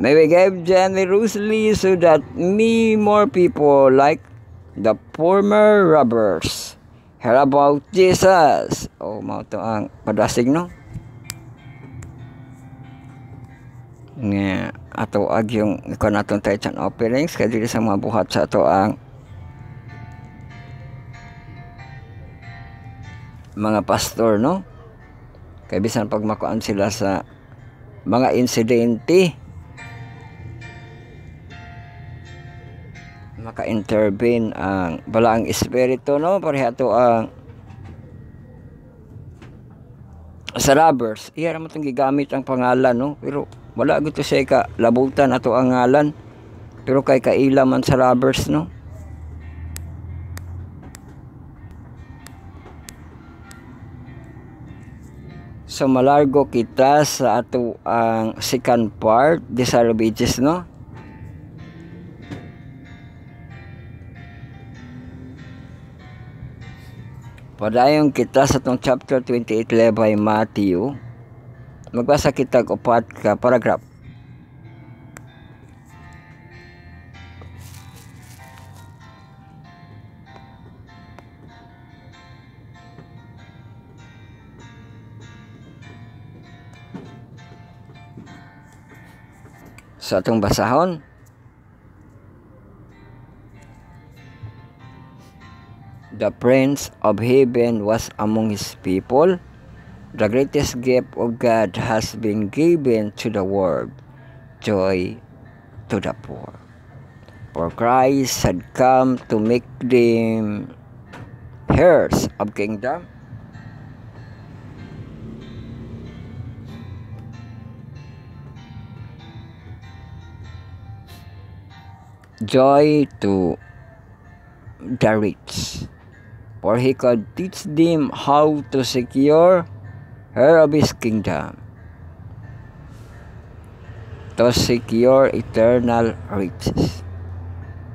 May we give generously so that more people like the former robbers hear about Jesus. Mao to ang padasig, no? Nga ato ag yung ikon atong tithes and offerings kay dili sa mga buhat sa ato ang mga pastor, no? Kay bisan pag makuan sila sa mga insidente, maka-intervene ang balaang espiritu, no? Pareha to ang sa robbers. Iya naman itong gigamit ang pangalan, no? Pero wala gito siya ka labutan ato ang ngalan. Pero kay kaila man sa robbers, no? So malargo kita sa ato ang second part disalvages, no? Padayon kita sa itong chapter 28 by Matthew. Magbasa kita og 4 ka paragraph. Sa atong basahon, the Prince of Heaven was among his people. The greatest gift of God has been given to the world, joy to the poor. For Christ had come to make them heirs of kingdom. Joy to the rich, for he could teach them how to secure her of his kingdom, to secure eternal riches.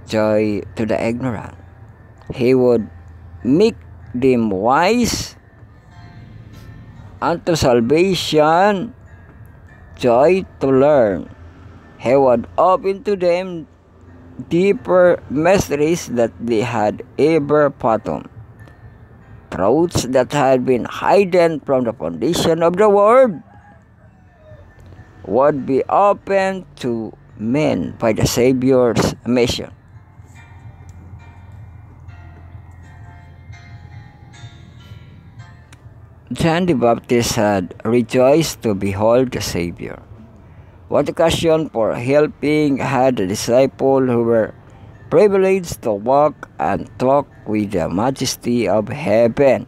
Joy to the ignorant, he would make them wise unto salvation. Joy to learn, he would open to them deeper mysteries that they had ever fathomed. Truths that had been hidden from the foundation of the world would be opened to men by the Savior's mission. John the Baptist had rejoiced to behold the Savior. What occasion for helping had the disciples who were privileged to walk and talk with the majesty of heaven.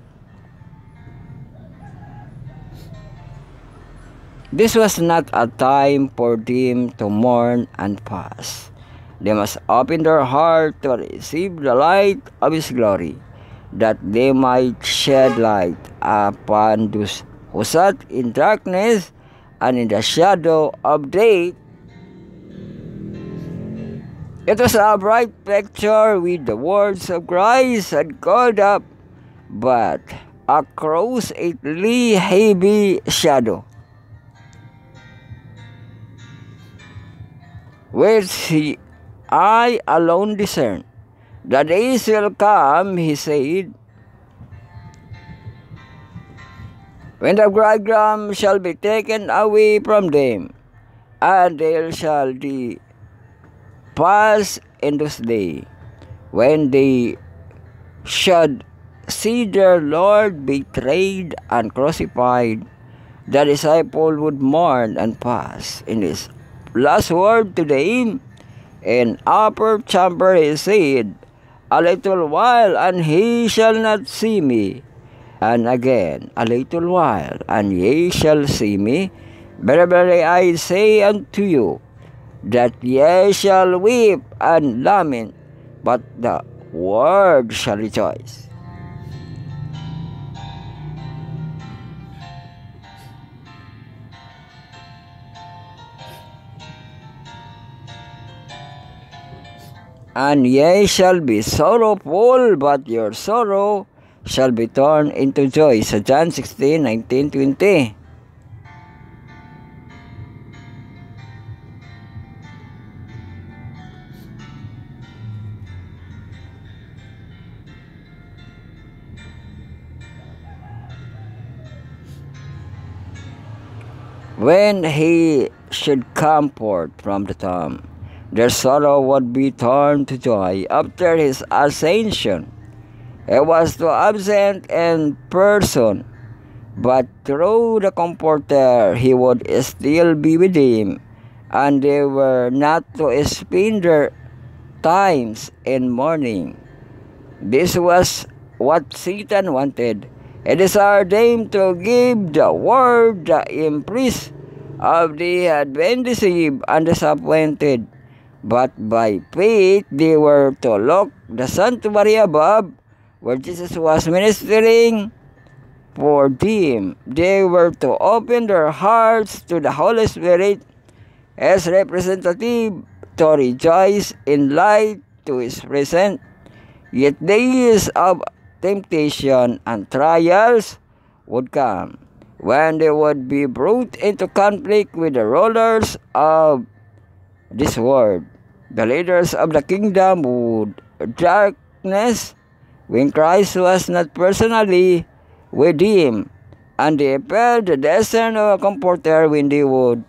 This was not a time for them to mourn and fast. They must open their heart to receive the light of His glory, that they might shed light upon those who sat in darkness and in the shadow of death. It was a bright picture with the words of Christ had called up, but across it lay heavy shadow, which I alone discern. The days will come, he said, when the bridegroom shall be taken away from them, and they shall pass in those days, when they should see their Lord betrayed and crucified. The disciple would mourn and fast. In his last word to them in upper chamber, he said, a little while, and he shall not see me. And again, a little while, and ye shall see me. Verily I say unto you, that ye shall weep and lament, but the world shall rejoice. And ye shall be sorrowful, but your sorrow shall be turned into joy. Sa John 16:19-20. When he should come forth from the tomb, their sorrow would be turned to joy. After his ascension, he was to absent in person, but through the Comforter he would still be with him, and they were not to spend their times in mourning. This was what Satan wanted. He desired them to give the world the impress of they had been deceived and disappointed. But by faith they were to look the sanctuary above, where Jesus was ministering for them. They were to open their hearts to the Holy Spirit as representative, to rejoice in light to His presence. Yet days of temptation and trials would come, when they would be brought into conflict with the rulers of this world, the leaders of the kingdom would darkness, when Christ was not personally with him, and they felt the descent of a Comforter, when they would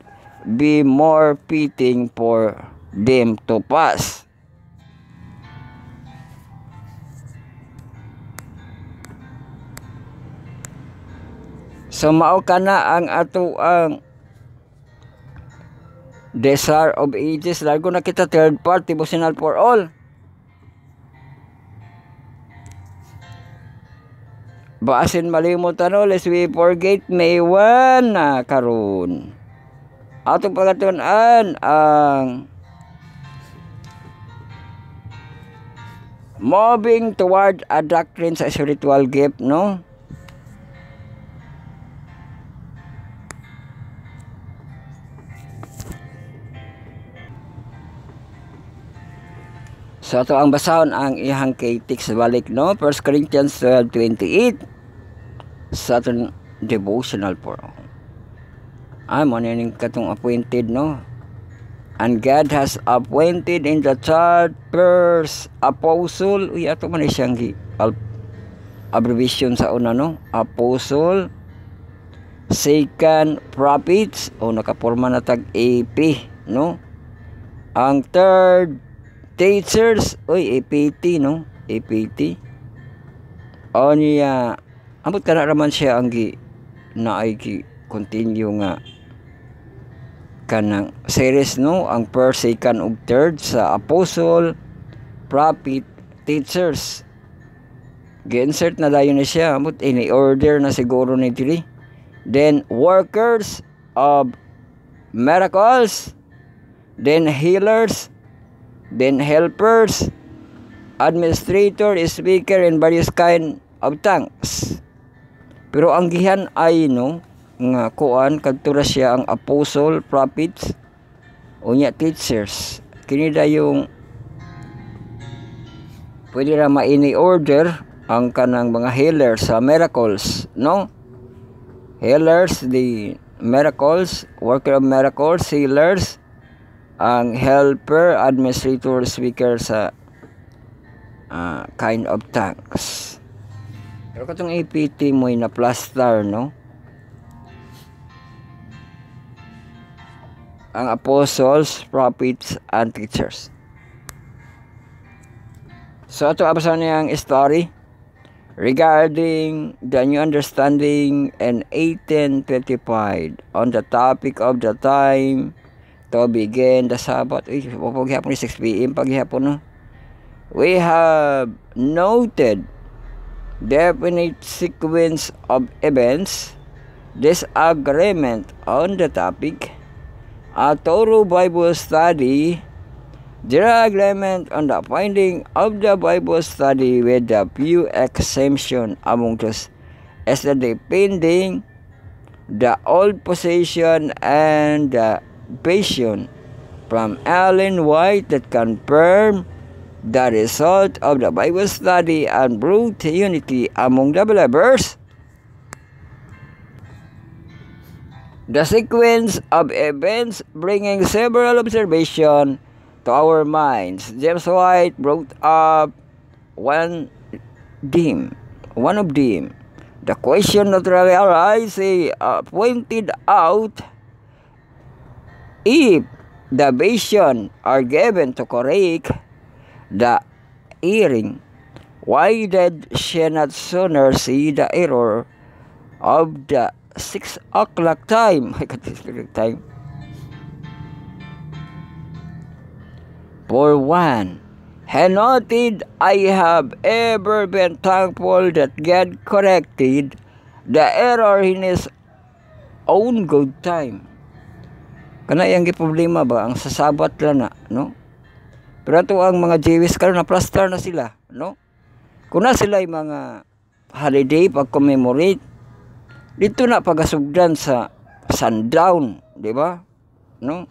be more fitting for them to pass. So mao kana ang ato ang Desire of Ages. Largo na kita third part, devotional for all. Baasin malimutan o, lest we forget May 1 na karon. Atong pagatunan ang moving toward a doctrine sa spiritual gift, no? So ito ang basahon ang ihang KTX balik, no? 1 Corinthians 12:28 sa itong devotional for mo nining katong appointed, no? And God has appointed in the church first apostle. Uy, ato man siyang abbreviation sa una, no? Apostle, second prophets, o nakaporma na tag AP, no? Ang third teachers, APT, no? APT. O niya, ambot ka na raman siya ang continue nga kanang series, no? Ang first, second, ug third sa apostle, prophet, teachers. Gi-insert na dayon na siya, ambot ini order na siguro ni diri. Then workers of miracles, then healers, then helpers, administrator, speaker, and various kind of tongues. Pero ang gihan ay, no, nga kuan kadtura siya ang apostle, prophets, unya teachers. Kini da yung pwede ra maini order ang kanang mga healers sa miracles, no? Healers, the miracles, worker of miracles, healers, ang helper, administrator, speaker sa kind of tongues. Pero katong APT mo na plaster, no? Ang apostles, prophets, and teachers. So ito abasa niya ang story regarding the new understanding in 1825 on the topic of the time to begin the Sabbath. Uy, paghihapon 6 p.m. paghihapon, no? we have noted definite sequence of events, disagreement on the topic, a thorough Bible study, disagreement on the finding of the Bible study with a few exemptions among those as the depending the old position and the vision from Ellen White that confirm the result of the Bible study and brought unity among the believers. The sequence of events bringing several observations to our minds. James White brought up one of them. The question naturally arises, he pointed out, if the vision are given to correct the erring, why did she not sooner see the error of the 6 o'clock time? For one, he noted, I have ever been thankful that God corrected the error in His own good time. Kana yung problema ba? Ang sasabat lang na, no? Pero ito ang mga Jewish karon na plaster na sila, no? Kuna sila yung mga holiday pag-commemorate, dito na pagasugdan sa sundown, di ba? No?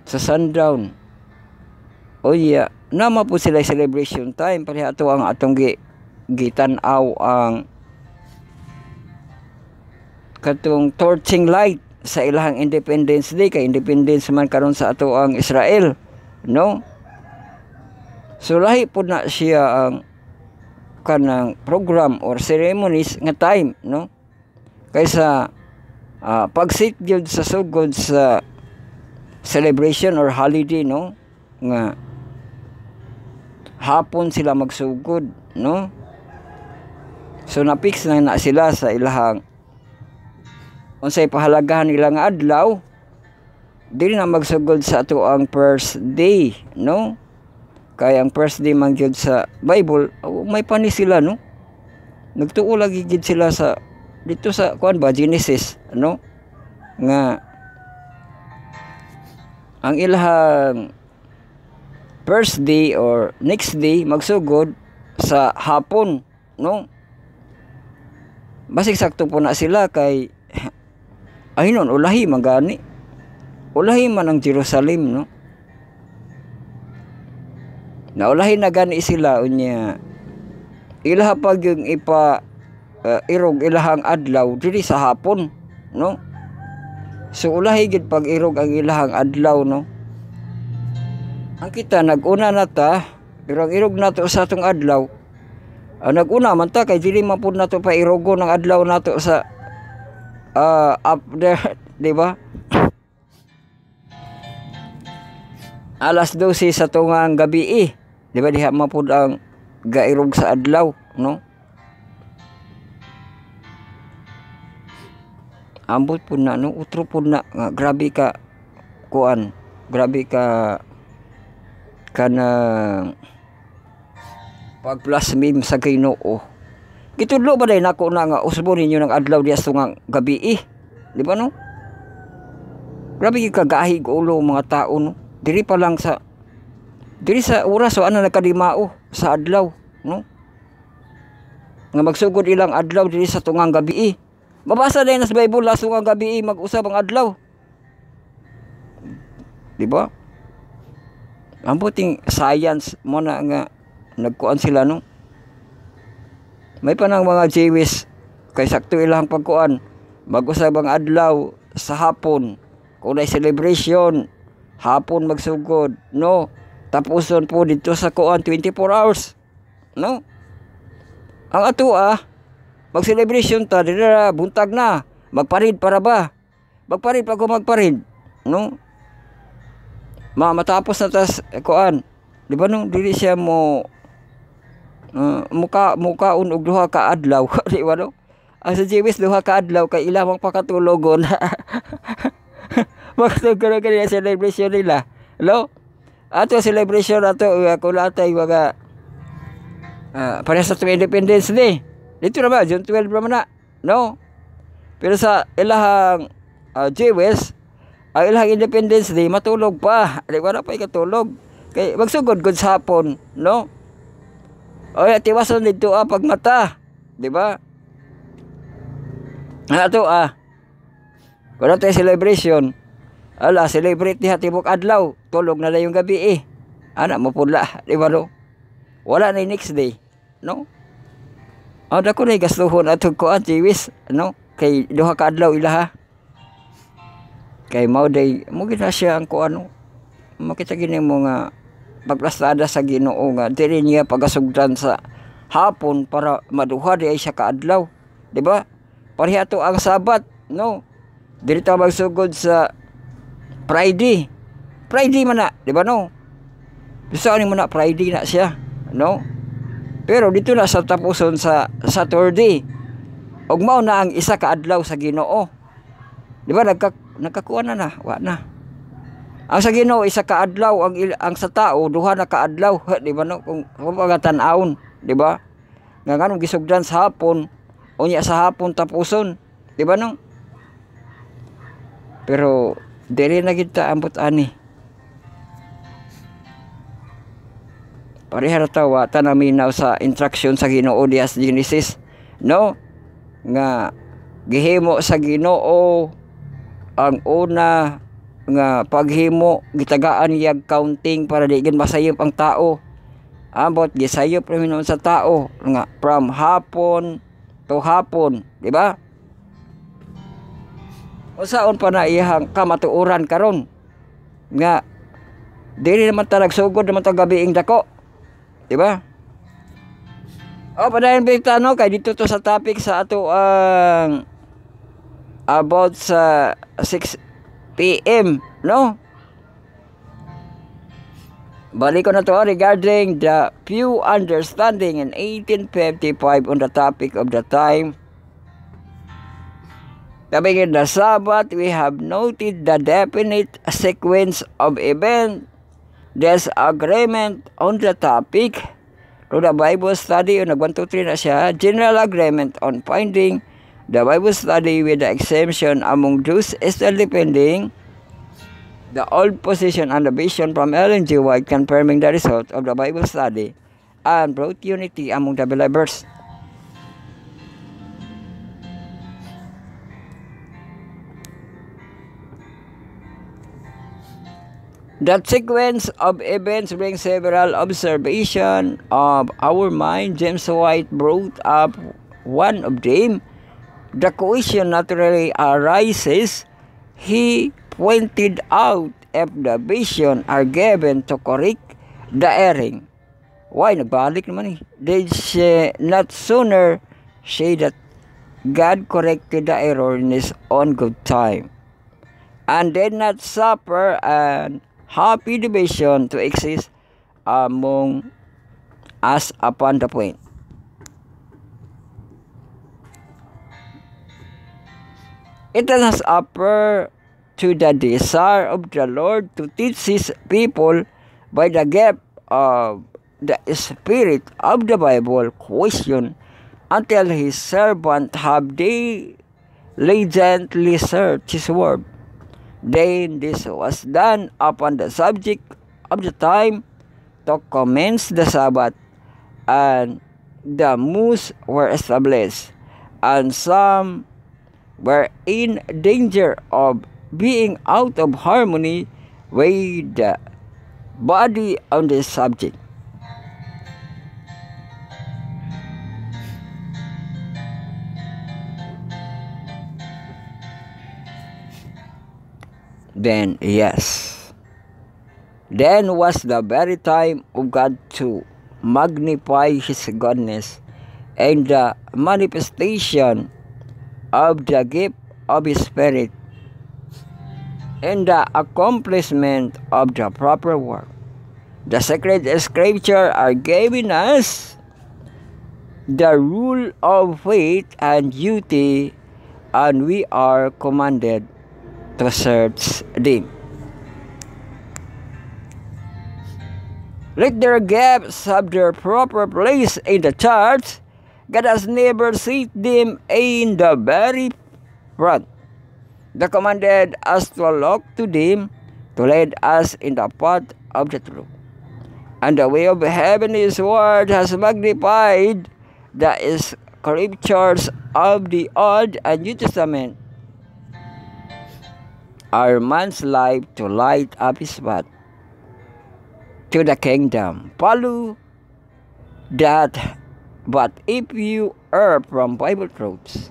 Sa sundown. O yeah, nama po sila celebration time, pari ato ang atong gitanaw ang katong torching light sa ilahang Independence Day, kay independence man karon sa ato ang Israel, no? So lahi po na siya ang kanang program or ceremonies nga time, no? Kaysa pag-sit gyud sa sugod sa celebration or holiday, no? Nga hapon sila magsugod, no? So napix na sila sa ilahang unsay pahalagahan nila nga adlaw, dili na magsugod sa ato ang first day, no? Kaya ang first day man gyud sa Bible, may pani sila, no? Nagtuo lagi gid sila sa dito sa kuan ba Genesis, no? Nga ang ilahang first day or next day magsugod sa hapon, no? Basig sakto po na sila kay ay nun, ulahi magani. Ulahi man ang Jerusalem, no? Naulahi na gani sila, unya. Ilaha pag yung irog ilahang adlaw, dili sa hapon, no? So, ulahi gid pag irog ang ilahang adlaw, no? Ang kita, nag-una na ta, pero ang irog na to sa atong adlaw, nag-una man ta, kay dili man po na to pa irogo ng adlaw na to sa up there, di ba? Alas 12 sa tungang gabi, di ba? Diha mapud ang gairog sa adlaw, no? Ambot po na, no? Utro po na, grabe ka kuan, grabe ka kanang pagplasmim sa Ginoo. Kitudlo ba day nako na nga usbo ninyo ng adlaw diya tungang gabi, di ba, no? Grabe yung kagahig ulo mga tao, no? Diri pa lang sa oras o ano nagkadimao sa adlaw, no? Nga magsugod ilang adlaw diri sa tungang gabi. Mabasa din sa Bible la tungang gabi mag-usab ang adlaw. Di ba? Ang buting science mo na nga nagkuan sila, no? May panang mga Jewish kay sakto ilang pagkuan mag-usab ang adlaw sa hapon. Kung may celebration, hapon magsugod, no? Tapuson po dito sa kuan 24 hours, no? Ang ato mag-celebration ta dira buntag na, magparid para ba? Magparid pa ko magparid, no? Matapos na tas kuan, di ba, no? Dili siya mo mukaon og duha ka adlaw, di ba, no? Ang sa Jewish duha ka adlaw kay ilang pakatulogon. Magtugod ka na celebration nila, no? Ato celebration ato kung latay mga para sa Independence Day. Dito na ba? June 12 naman na. No? Pero sa ilahang Jewish, ang ilahang Independence Day, matulog pa. Di ba na pa ikatulog? Kaya magsugod-god sa hapon. No? O tiwason dito pagmata. Di ba? Ato kung tayo celebration, celebrate niya tibok adlaw. Tulog na lang yung gabi Anak mo pula. Di ba no? Wala na yung next day. No? Dako na gastuhon atong kuan Jewish, no? Kay duha ka adlaw ilaha. Kay mao day mo gina siya ang kuan, makita gini mo nga pagplastada sa Ginoo nga diri niya pagasugdan sa hapon para maduha di ay siya ka adlaw, di ba? Pareha to ang Sabat, no? Diri ta magsugod sa Friday. Friday man na, di ba no? Bisa ni mo na Friday na siya, no? Pero dito na sa tapuson sa Saturday. Og mao na ang isa ka adlaw sa Ginoo. Di ba nagkakuha na wa na. Ang sa Ginoo isa ka adlaw, ang sa tao duha na ka adlaw, di ba no? Kung tan-awon, di ba? Nga nganong gisugdan sa hapon, unya sa hapon tapuson, di ba no? Pero dili na kita ambot ani. Pareha tawa tanaminaw sa instruction sa Ginoo diha sa Genesis, no? Nga gihimo sa Ginoo ang una nga paghimo, gitagaan yag counting para di gid masayop ang tao. Ambot gisayop ra sa tao nga from hapon to hapon, di ba? Usaon pa na iyang kamatuoran karon nga dili naman ta nagsugod naman ta gabiing dako. Di ba? Padayon bitano kay dito to sa topic sa ato ang about sa 6 PM, no? Balik ko na to regarding the few understanding in 1855 on the topic of the time. Sabi in the Sabbath, we have noted the definite sequence of events. There's agreement on the topic. To the Bible study, nag 1, 2, 3 na siya. General agreement on finding the Bible study with the exemption among Jews is still depending. The old position and the vision from Ellen G. White confirming the result of the Bible study and brought unity among the believers. That sequence of events brings several observations of our mind. James White brought up one of them. The question naturally arises. He pointed out if the vision are given to correct the erring. Why? Nagbalik naman They not sooner say that God corrected the error in His own good time and did not suffer an happy division to exist among us upon the point. It has appeared to the desire of the Lord to teach His people by the gift of the Spirit of the Bible question until His servant have diligently searched His word. Then this was done upon the subject of the time to commence the Sabbath, and the moons were established, and some were in danger of being out of harmony with the body on this subject. Then was the very time of God to magnify His goodness and the manifestation of the gift of His Spirit and the accomplishment of the proper work. The sacred scripture are giving us the rule of faith and duty, and we are commanded to search them. Let their gaps have their proper place in the church. God has never set them in the very front. The commanded us to look to them to lead us in the path of the truth. And the way of heaven, His word has magnified the scriptures of the Old and New Testament are man's life to light up his path to the kingdom. Follow that. But if you err from Bible truths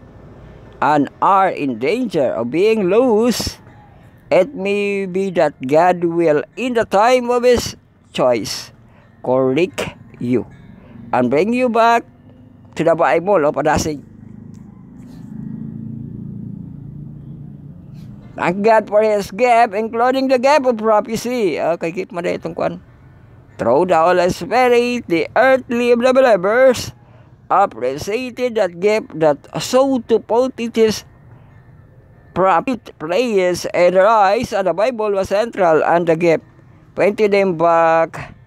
and are in danger of being lost, it may be that God will, in the time of His choice, correct you and bring you back to the Bible o padasig. Thank God for His gift, including the gift of prophecy. Okay, keep mo na itong kwan. Through the Holy Spirit, the earthly believers appreciated that gift that so to put its prophet place and rise, and the Bible was central, and the gift pointed them back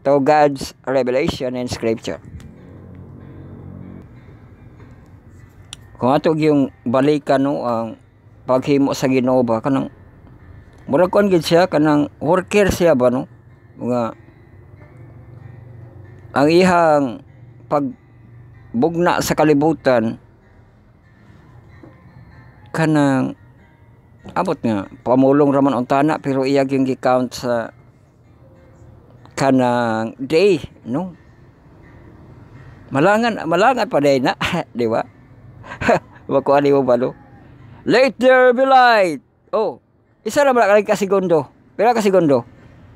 to God's revelation in Scripture. Kung atog yung balikan no, ang paghimo sa Ginoo ba kanang murag kon gid siya kanang worker siya ba no, mga ang ihang pagbugna sa kalibutan kanang abot nga pamulong raman ang tana, pero iyag yung gi-count sa kanang day no, malangan pa day na di ba? Makuha mo ba no? Let there be light. Oh, isa na malaki ka segundo. Pila ka segundo?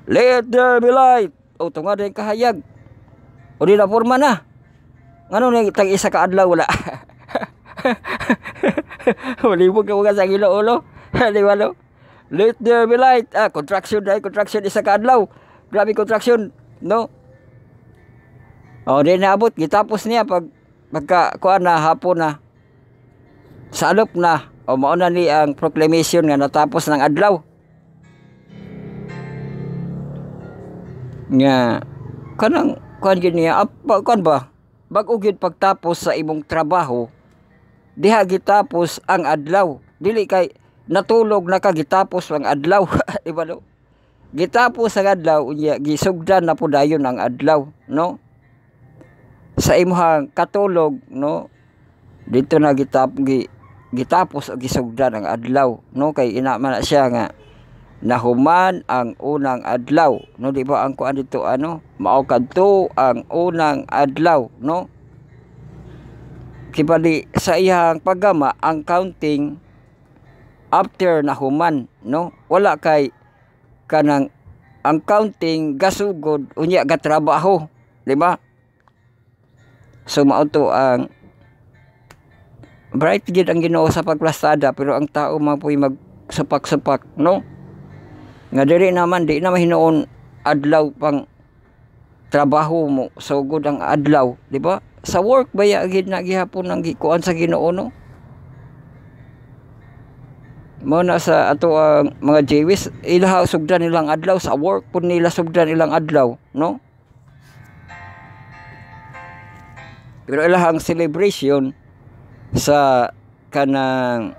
Let there be light. Oh, tunga din kahayag. O di na forma na. Ngano ni tag isa ka adlaw wala. Malibog ka mga sa Ginoo no. Di ba no? Let there be light. Contraction isa ka adlaw. Grabe contraction, no? O di naabot gitapos niya pagka kuan na hapon na. Salop na. O mauna ni ang proclamation nga natapos ng adlaw. Nga kanang kuan gid niya kuan ba? Bag-o gid pagtapos sa imong trabaho, diha gitapos ang adlaw. Dili kay natulog na ka gitapos ang adlaw. Di ba no? Gitapos ang adlaw unya gisugdan na pud dayon ang adlaw, no? Sa imong katulog, no? Dito na gitapos o gisugdan ang adlaw, no? Kay ina man na siya nga nahuman ang unang adlaw, no? Di ba ang kuan dito ano, mao kadto ang unang adlaw, no? Kibali sa iyang paggama ang counting after nahuman, no? Wala kay kanang ang counting gasugod unya gatrabaho, di ba? So mao to ang bright gid ang Ginoo sa pagplastada, pero ang tao mapuy magsupak-supak, no? Nga diri naman di na mahinuon adlaw pang trabaho mo, so good ang adlaw, di ba? Sa work baya gid na gihapon ang gikuan sa Ginoo, no? Mo na sa ato ang mga Jewish, ilaha sugdan nilang adlaw, sa work pud nila sugdan ilang adlaw, no? Pero ilahang celebration sa kanang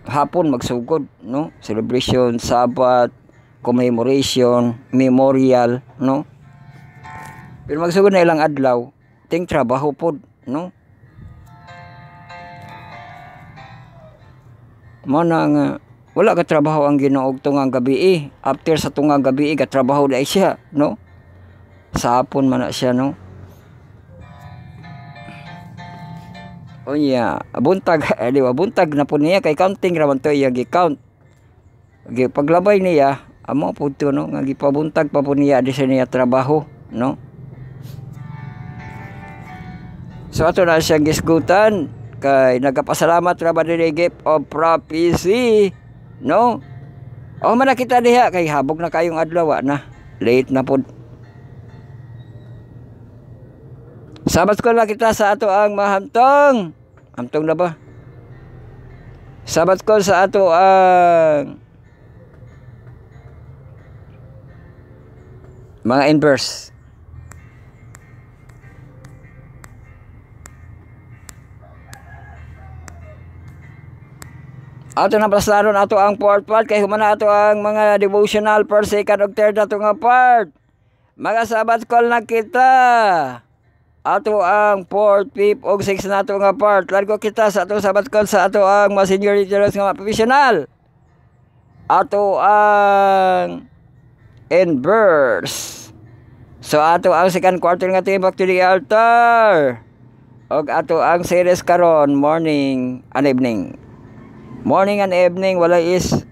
hapon magsugod, no? Celebration, Sabbath, commemoration, memorial, no? Pero magsugod na ilang adlaw, ting trabaho pod, no? Mana nga wala ka trabaho ang Ginoo tungang gabi. After sa tungang gabi ka trabaho dai siya, no? Sa hapon man na siya, no? O niya, buntag, di ba? Buntag na po niya kay counting raman to iya gi-count. Paglabay niya, amo po to, no? Nga gipabuntag pa po niya di sa niya trabaho, no? So ato na siyang gisgutan kay nagapasalamat ra ba diri gift of prophecy, no? O man kita diha kay habog na kayong adlaw na. Late na pod. Sabat ko na kita sa ato ang mahamtong. Hamtong na ba? Sabat ko sa ato ang Mga inverse. Ato na pasaron ato ang fourth part kay humana ato ang mga devotional first, second ug third ato nga part. Mga Sabbath call na kita. Ato ang fourth, fifth ug sixth na ato nga part. Largo kita sa ato Sabbath call sa ato ang mga senior leaders nga professional. Ato ang inverse. So ato ang second quarter nga team back to the altar. Og ato ang series karon morning and evening. Morning and evening wala is.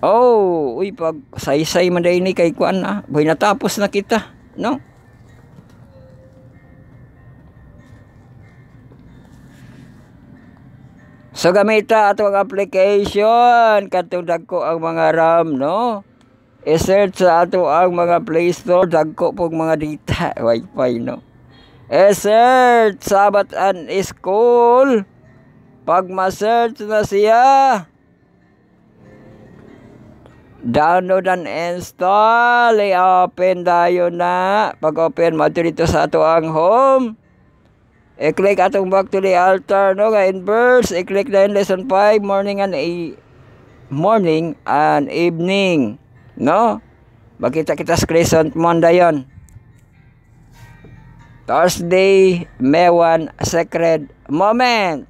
Oh, uy pag say-say man day ni kay kuan na. Boy natapos na kita, no? So gamita ato ang application katong dagko ang mga RAM, no? I-search sa ato ang mga Play Store dagko pog mga data, wifi, no? I-search Sabbath and School. Pag ma-search na siya, download and install. I-open tayo na. Pag open mo dito sa ato ang home, i-click atong back to the altar, no? Inverse, i-click na yung lesson 5, morning and evening, no? Makita kita screenshot mo dayon. Thursday, May 1, Sacred Moment.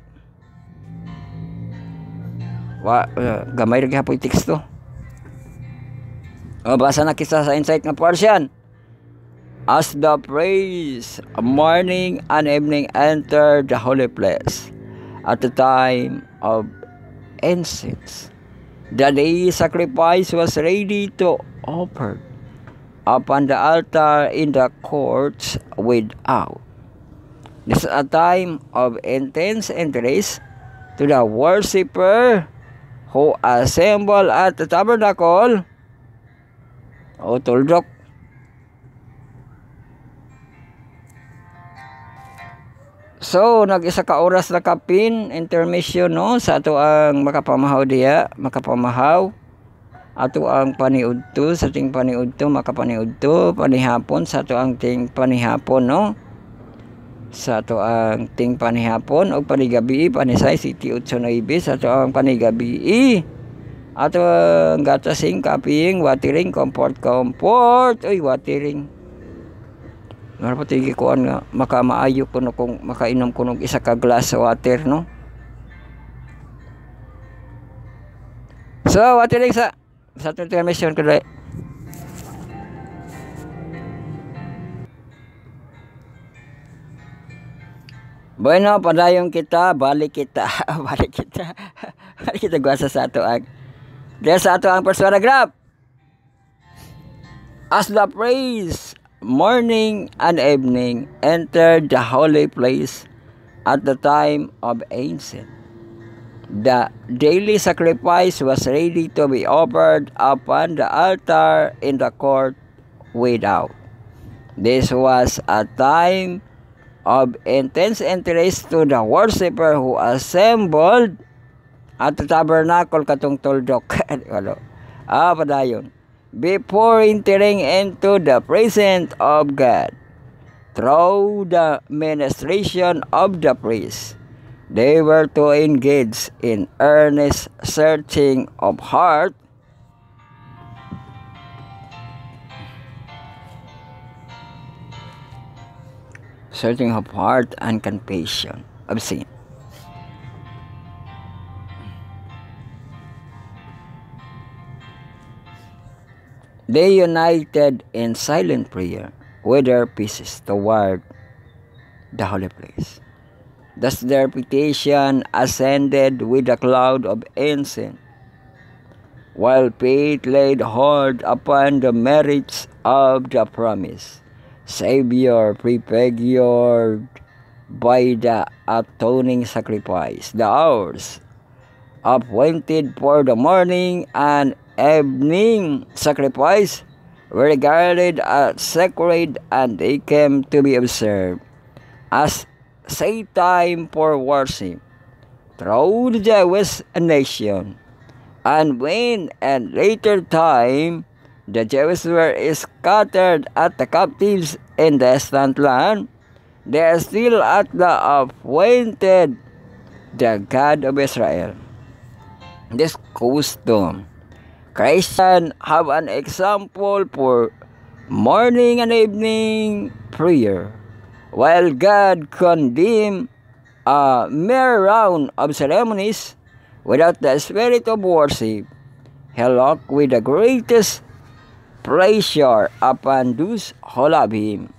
Gamay rin kapoy teksto. Basa na kita sa insight nga portion. As the praise, morning and evening enter the holy place at the time of incense. The day sacrifice was ready to offer upon the altar in the courts without. This is a time of intense interest to the worshipper who assemble at the tabernacle o tuldok. So, nag-isa ka oras na kapin, intermission, no? Sa ato ang makapamahaw diya, makapamahaw. Ato ang paniudto, sa ting paniudto, makapaniudto, panihapon, sa ato ang ting panihapon, no? Sa ato ang ting panihapon, o panigabi, panisay, City 8-9, sa ato ang panigabi, ato ang gatasing, kaping, watering, comfort, uy, watering. Nga pati kuan nga, makamaayo ko no, kung makainom ko ng isa ka glass sa water, no? So, watering sa intermission ko dahil. Bueno, padayon kita, balik kita gwasa sa ato ang dahil sa ato ang first paragraph. As the praise, morning and evening entered the holy place at the time of incense. The daily sacrifice was ready to be offered upon the altar in the court without. This was a time of intense interest to the worshipper who assembled at the tabernacle katong tuldok. Padayon. Before entering into the presence of God through the ministration of the priest, they were to engage in earnest searching of heart, and confession of sin. They united in silent prayer with their pieces toward the holy place. Thus their petition ascended with a cloud of incense, while faith laid hold upon the merits of the promise, Savior prefigured by the atoning sacrifice. The hours appointed for the morning and evening sacrifice were regarded as sacred, and they came to be observed as set time for worship through the Jewish nation And when and later time the Jews were scattered at the captives in the distant land, they are still at the appointed the God of Israel. This custom, Christians have an example for morning and evening prayer, while God condemned a mere round of ceremonies without the spirit of worship. He looked with the greatest pleasure upon those who love Him,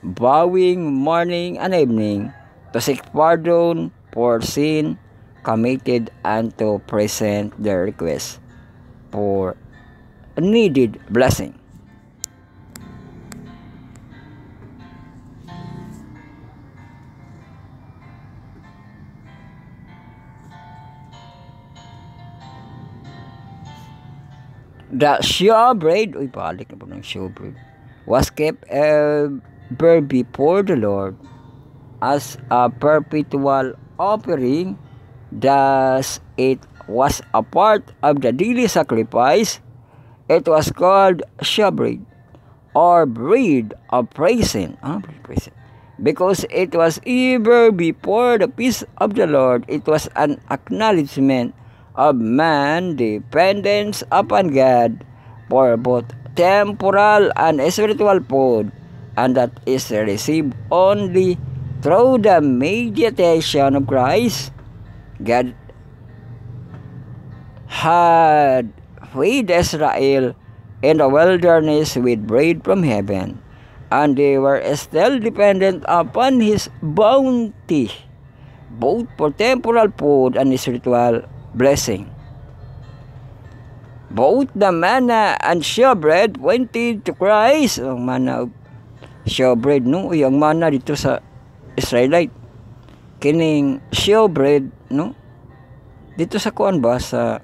bowing morning and evening to seek pardon for sin committed and to present their request for needed blessing. The showbread, balik na po ng showbread, was kept ever before the Lord as a perpetual offering. Thus, it was a part of the daily sacrifice. It was called showbread, or bread of praising, because it was ever before the feast of the Lord. It was an acknowledgement of man's dependence upon God for both temporal and spiritual food, and that is received only through the mediation of Christ. God had fed Israel in the wilderness with bread from heaven, and they were still dependent upon His bounty, both for temporal food and spiritual blessing. Both the manna and showbread pointed to Christ. Ang manna, showbread, no? Yung manna dito sa Israelite. Kining showbread, no? Dito sa kuan ba, sa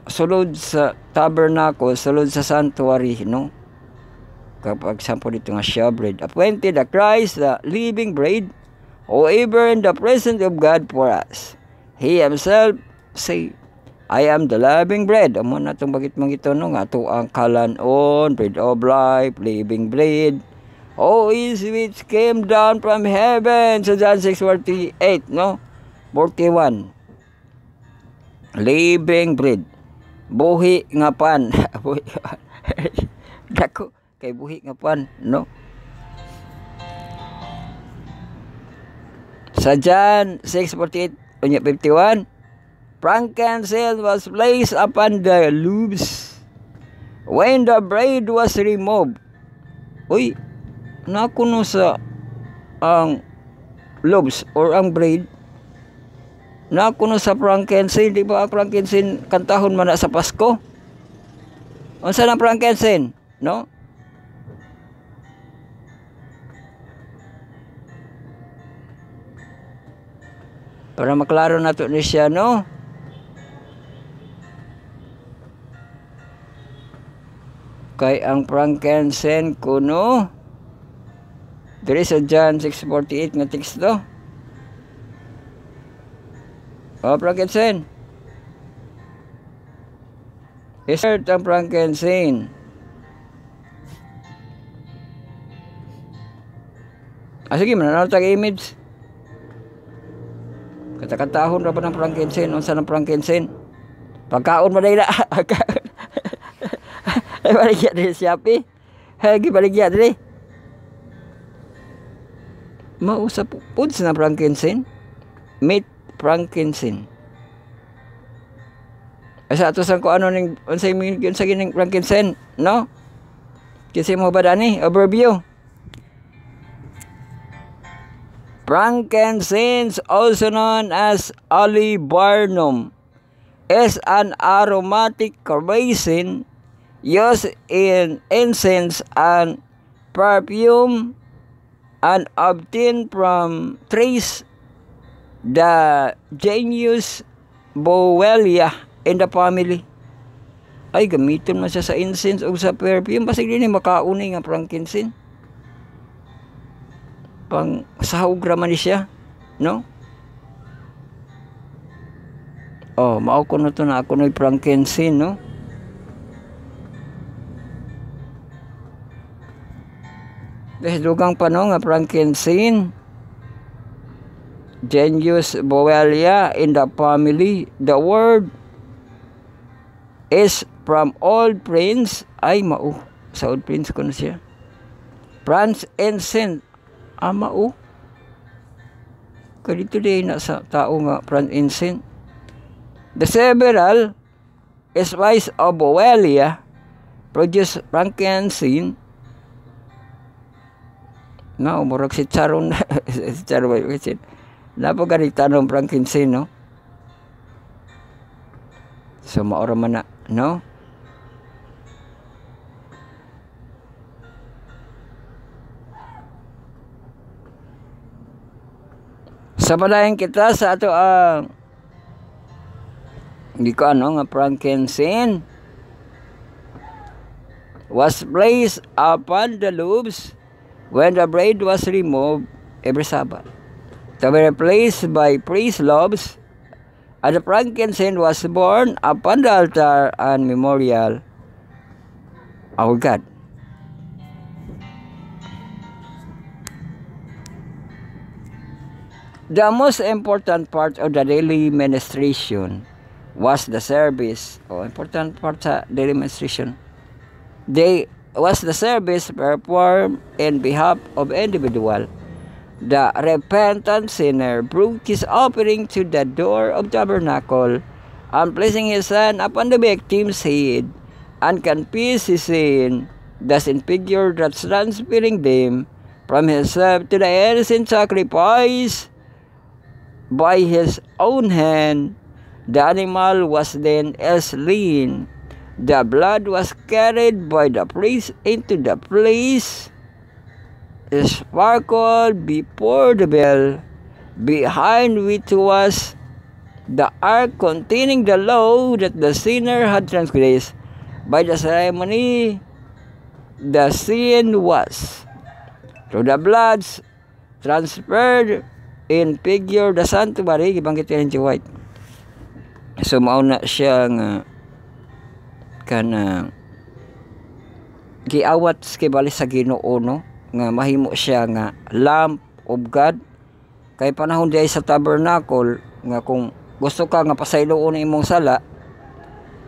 sulod sa tabernacle, sulod sa sanctuary, no? Kapag sampo dito nga showbread, appointed the Christ, the living bread, whoever in the presence of God for us. He Himself say, I am the living bread. Amo na itong bagit-mangito, no? Nga ito ang kalanon, bread of life, living bread. Oh, is which came down from heaven. So John 6:48, no? 41. Living bread. Buhi nga pan. Dako, kay buhi nga pan, no? Sa John 6:48, 51, frankincense was placed upon the loaves when the bread was removed. Uy, nakuno sa ang loaves or ang bread, nakuno sa frankincense. Di ba ang frankincense kantahon man na sa Pasko? Unsa na frankincense, no? Para maklaro nato ni siya, no? Kay ang frankincense kuno diri sa John 6:48 nga teksto. Frankincense. Insert ang frankincense. Sige, mananaw tag image. Katakatahon ra pa ng frankincense. Unsa ng frankincense? Pagkaon maday na. Ay, baligya diri siya, pi. Hagi, baligya diri. Mausap po na frankincense. Meat frankincense. Asa ato sang ko ano ning unsay sa gining frankincense, no? Kasi mo ba dani overview. Frankincense, also known as olibanum, is an aromatic resin used in incense and perfume and obtained from trees, the genus Bowellia in the family. Ay, gamiton man siya sa incense o sa perfume. Basig din makaunay nga frankincense. Pang sahog raman siya, no? Oh, mao kuno to na kuno'y frankincense, no? Dugang pa no nga frankincense. Genius Bowelia in the family. The word is from Old Prince. Ay, mao. Sa Old Prince ko na siya. Frankincense. Mao. Kadito din na sa tao nga frankincense. The several spices of Bowelia produce frankincense. No, murag si Charon. Si Charon ba yung napagalita ng frankincense, no? So, maura man na, no? Sabadayan kita sa ato ang hindi ko ano nga frankincense was placed upon the loaves when the bread was removed every Sabbath, to be replaced by priest loaves, and the frankincense was borne upon the altar and memorial of God. The most important part of the daily ministration was the service. Important part sa daily ministration. Was the service performed in behalf of individual. The repentant sinner brought his offering to the door of the tabernacle, and placing his hand upon the victim's head, and confessed his sin, thus in figure that transferring them from himself to the innocent sacrifice by his own hand. The animal was then slain. The blood was carried by the priest into the place sparkled before the veil, behind which was the ark containing the law that the sinner had transgressed. By the ceremony, the sin was, through the bloods, transferred in figure the sanctuary. Gibanggit yan si White. So, mauna siya nga kana giawat kibali sa Ginoo, no? Nga mahimo siya nga lamp of God. Kay panahon di sa tabernacle nga kung gusto ka nga pasayloon imong sala,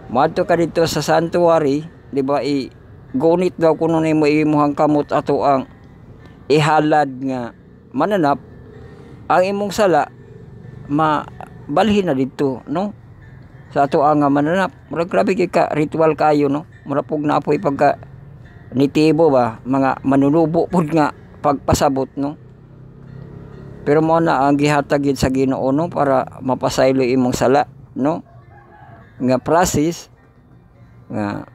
madto ka dito sa sanctuary, di ba, gunit daw kuno nimo imong kamot ato ang ihalad nga mananap ang imong sala mabalhin na dito, no? Sa ato ang mananap. Murag grabe ka ritual kayo, no? Murag pug naapoy pagka nitibo ba, mga manunubo pud nga pagpasabot, no? Pero mo na ang gihatag sa Ginoo, no, para mapasaylo imong sala, no? Nga process nga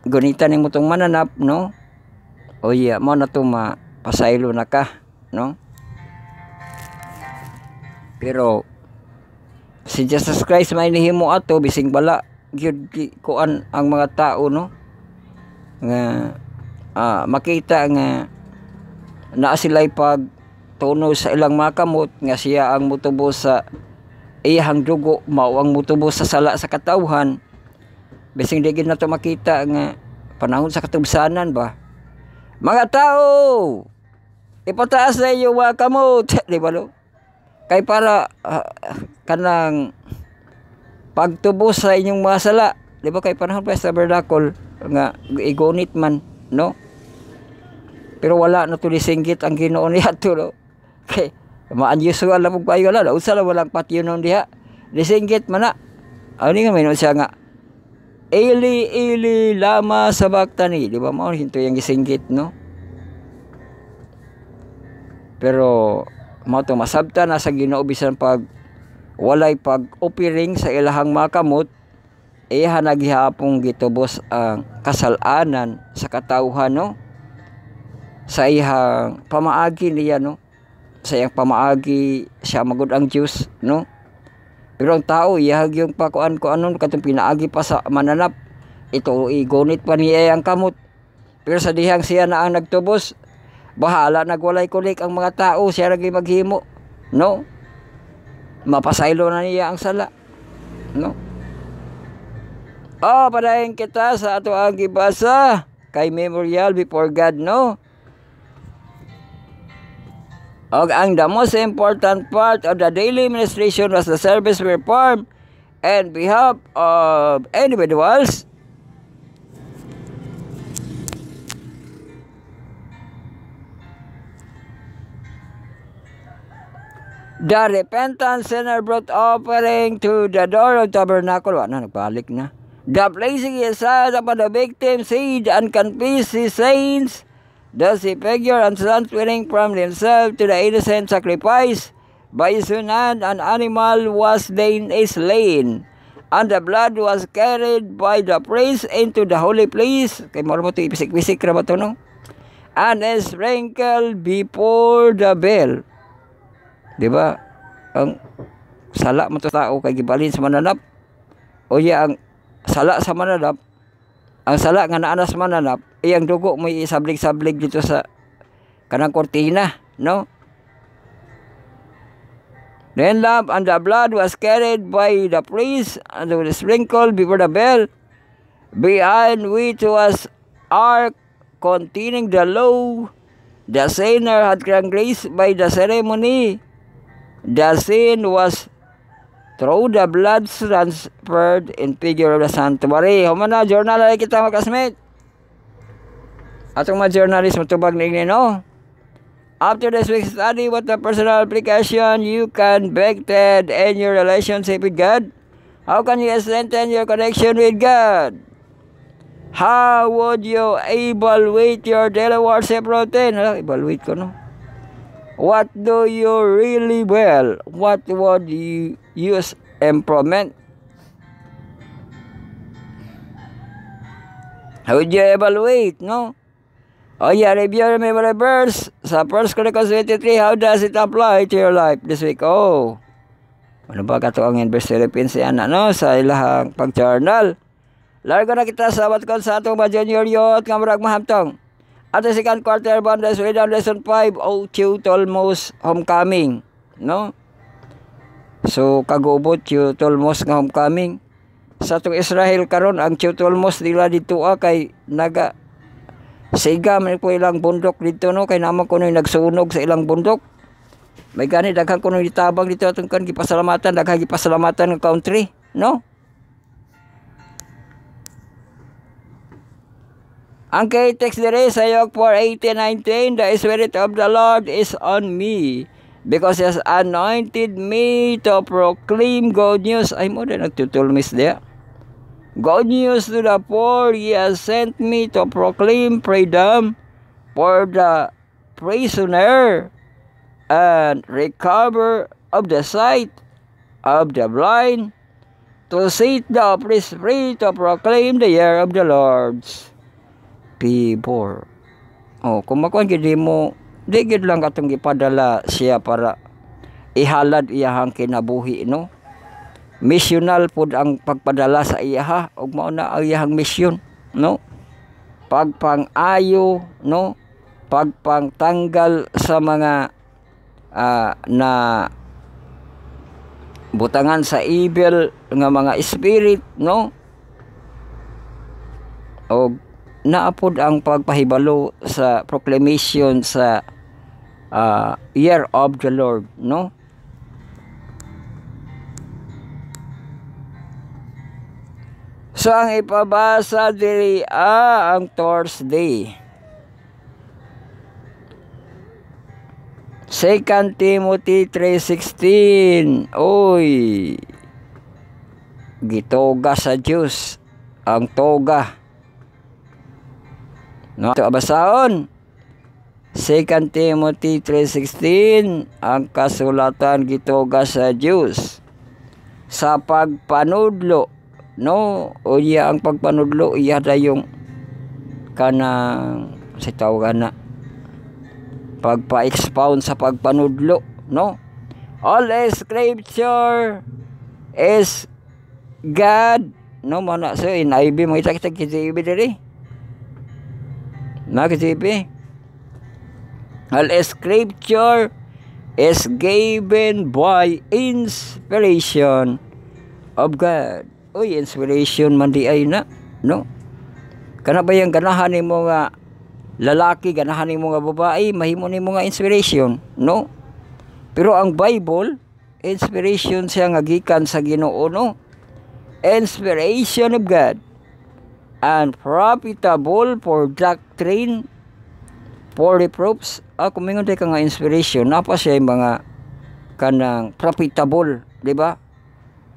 gunitan nimo tong mananap, no? O iya, mo na to mapasaylo na ka, no? Pero si Jesus Christ may nihimo ato bising bala gyud kuan ang mga tao, no, nga makita nga naa sila'y pag tuno sa ilang makamot nga siya ang mutubo sa iyang dugo, mao ang mutubo sa sala sa katawhan. Bising di gid nato makita nga panahon sa katubsanan ba, mga tao ipataas na iyo mga kamot di ba, no? Kay para kanang pagtubo sa inyong mga sala, di ba, kay panahon pa sa tabernacle nga igunit man, no? Pero wala na to lisinggit ang Ginoo niya to, no? Kay maan-usual na pagpayo wala, usa la walang patyo nun diha. Lisinggit man na. Ani nga mayroon siya nga Eli Eli lama sabachthani, di ba, mao hinto yang gisinggit, no? Pero mao to masabta na sa Ginoo bisan pag walay pag-offering sa ilahang makamot, iya naghihapong gitubos ang kasalanan sa katawhan, no? Sa iyang pamaagi niya, no? Sa iyang pamaagi siya magud ang Diyos, no? Pero ang tao iyahag yung pakuan-kuanon katong pinaagi pa sa mananap, ito igunit pa niya ang kamot. Pero sa dihang siya na ang nagtubos, bahala nagwalay kulik ang mga tao, siya lagi maghimo, no? mapasaylo na niya ang sala, no? Padayon kita sa ato ang gibasa kay memorial before God, no? Og ang the most important part of the daily administration was the service performed on behalf of individuals the repentant sinner brought offering to the door of tabernacle. Nagbalik na. The placing his hand upon the victim's head and confess his sins. Thus he figure and transferring from himself to the innocent sacrifice. By his own hand an animal was slain, and the blood was carried by the priest into the holy place. Kay mo ito ipisik-pisik na ba ito, no? And is sprinkled before the veil. Diba? Ang sala mo to tao kay gibalin sa mananap. O ang sala sa mananap, ang sala nga naana sa mananap, iyang dugo mo isablig-sablig dito sa kanang kortina, no? Then lamp and the blood was carried by the priest and was sprinkled before the veil, behind which was ark containing the law. The sinner had grace by the ceremony. The sin was through the blood transferred in figure of the sanctuary. Humana, journal ay kita mga kasmate. Atong mga journalist matubag na no? After this week's study, what the personal application you can better in your relationship with God? How can you strengthen your connection with God? How would you evaluate your daily worship routine? Evaluate ko, no? What do you really well? What would you use improvement? How would you evaluate, no? Review your memory verse sa 1 Chronicles 23. How does it apply to your life this week? Ano ba kato ang verse Philippines yan, no? Sa ilahang pag-journal. Largo na kita sa abat ko sa atong junior youth nga marag mahamtong. At the second quarter bonus with lesson 5, Tolmos homecoming, no? So kagubot Tolmos nga homecoming. Sa atong Israel karon ang Tolmos nila dito kay naga siga man ko ilang bundok dito, no? Kay naman ko nagsunog sa ilang bundok. May gani daghang kuno itabang dito atong kan gipasalamatan, daghang gipasalamatan ng country, no? Ang kay text dire sa Yok 4:18-19, the Spirit of the Lord is on me, because He has anointed me to proclaim good news. Ay mo din nagtutulmis dia. Good news to the poor. He has sent me to proclaim freedom for the prisoner and recover of the sight of the blind, to set the oppressed free, to proclaim the year of the Lord's favor. Kung makuha gid mo, di gid lang katong gipadala siya para ihalad iyahang kinabuhi, no? Missional pud ang pagpadala sa iya, ug mao na ang iyahang mission, no? Pagpang-ayo, no? Pagpangtanggal sa mga na butangan sa evil nga mga spirit, no? O naapod ang pagpahibalo sa proclamation sa year of the Lord, no? So ang ipabasa diri ang Thursday. 2 Timothy 3:16. Gitoga sa Diyos ang toga. No, ito abasahon. 2 Timothy 3:16, ang kasulatan gitoga sa Diyos sa pagpanudlo, no? O iya ang pagpanudlo, iya yung kanang si tawagan na pagpa-expound sa pagpanudlo, no? All scripture is God, no? Mana so in IB mo kita IB diri. Nakisipi. All scripture is given by inspiration of God. Uy, inspiration man di ay na, no? Kana ba yung ganahan ni mo nga lalaki, ganahan ni mo nga babae, mahimo ni mo nga inspiration, no? Pero ang Bible, inspiration siya nga gikan sa Ginoo, no? Inspiration of God and profitable for doctrine, for reproofs. Kung mingon ka nga inspiration, napa siya yung mga kanang profitable, di ba?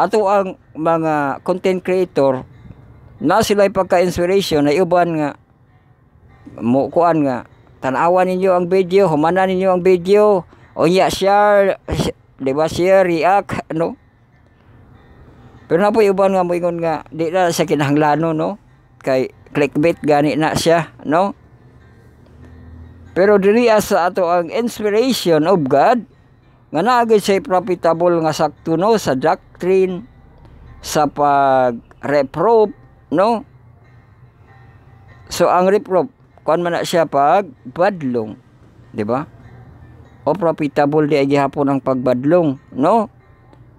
Ato ang mga content creator na sila pagka-inspiration na iuban nga kuan nga tanawan ninyo ang video, humanan ninyo ang video, o ya share, di ba, share, react, no? Pero na po iuban nga moingon nga di na siya kinahanglan, no? Kay clickbait gani na siya, no? Pero diri sa ato ang inspiration of God nga naagay siya profitable nga sakto, no, sa doctrine, sa pag-reproof, no? So ang reproof kuan man na siya pag badlong, di ba? O profitable di ay gihapon ang pagbadlong, no?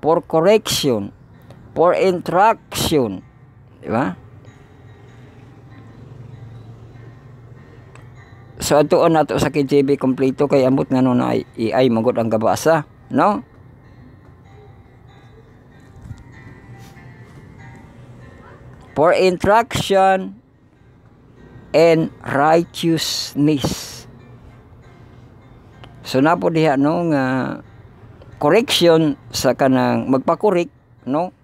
For correction, for instruction, di ba? So atuon nato sa KJV kompleto kay ambot nga no na AI magod ang gabasa, no? For instruction and righteousness. So na po diha, no, nga correction sa kanang magpakorek, no?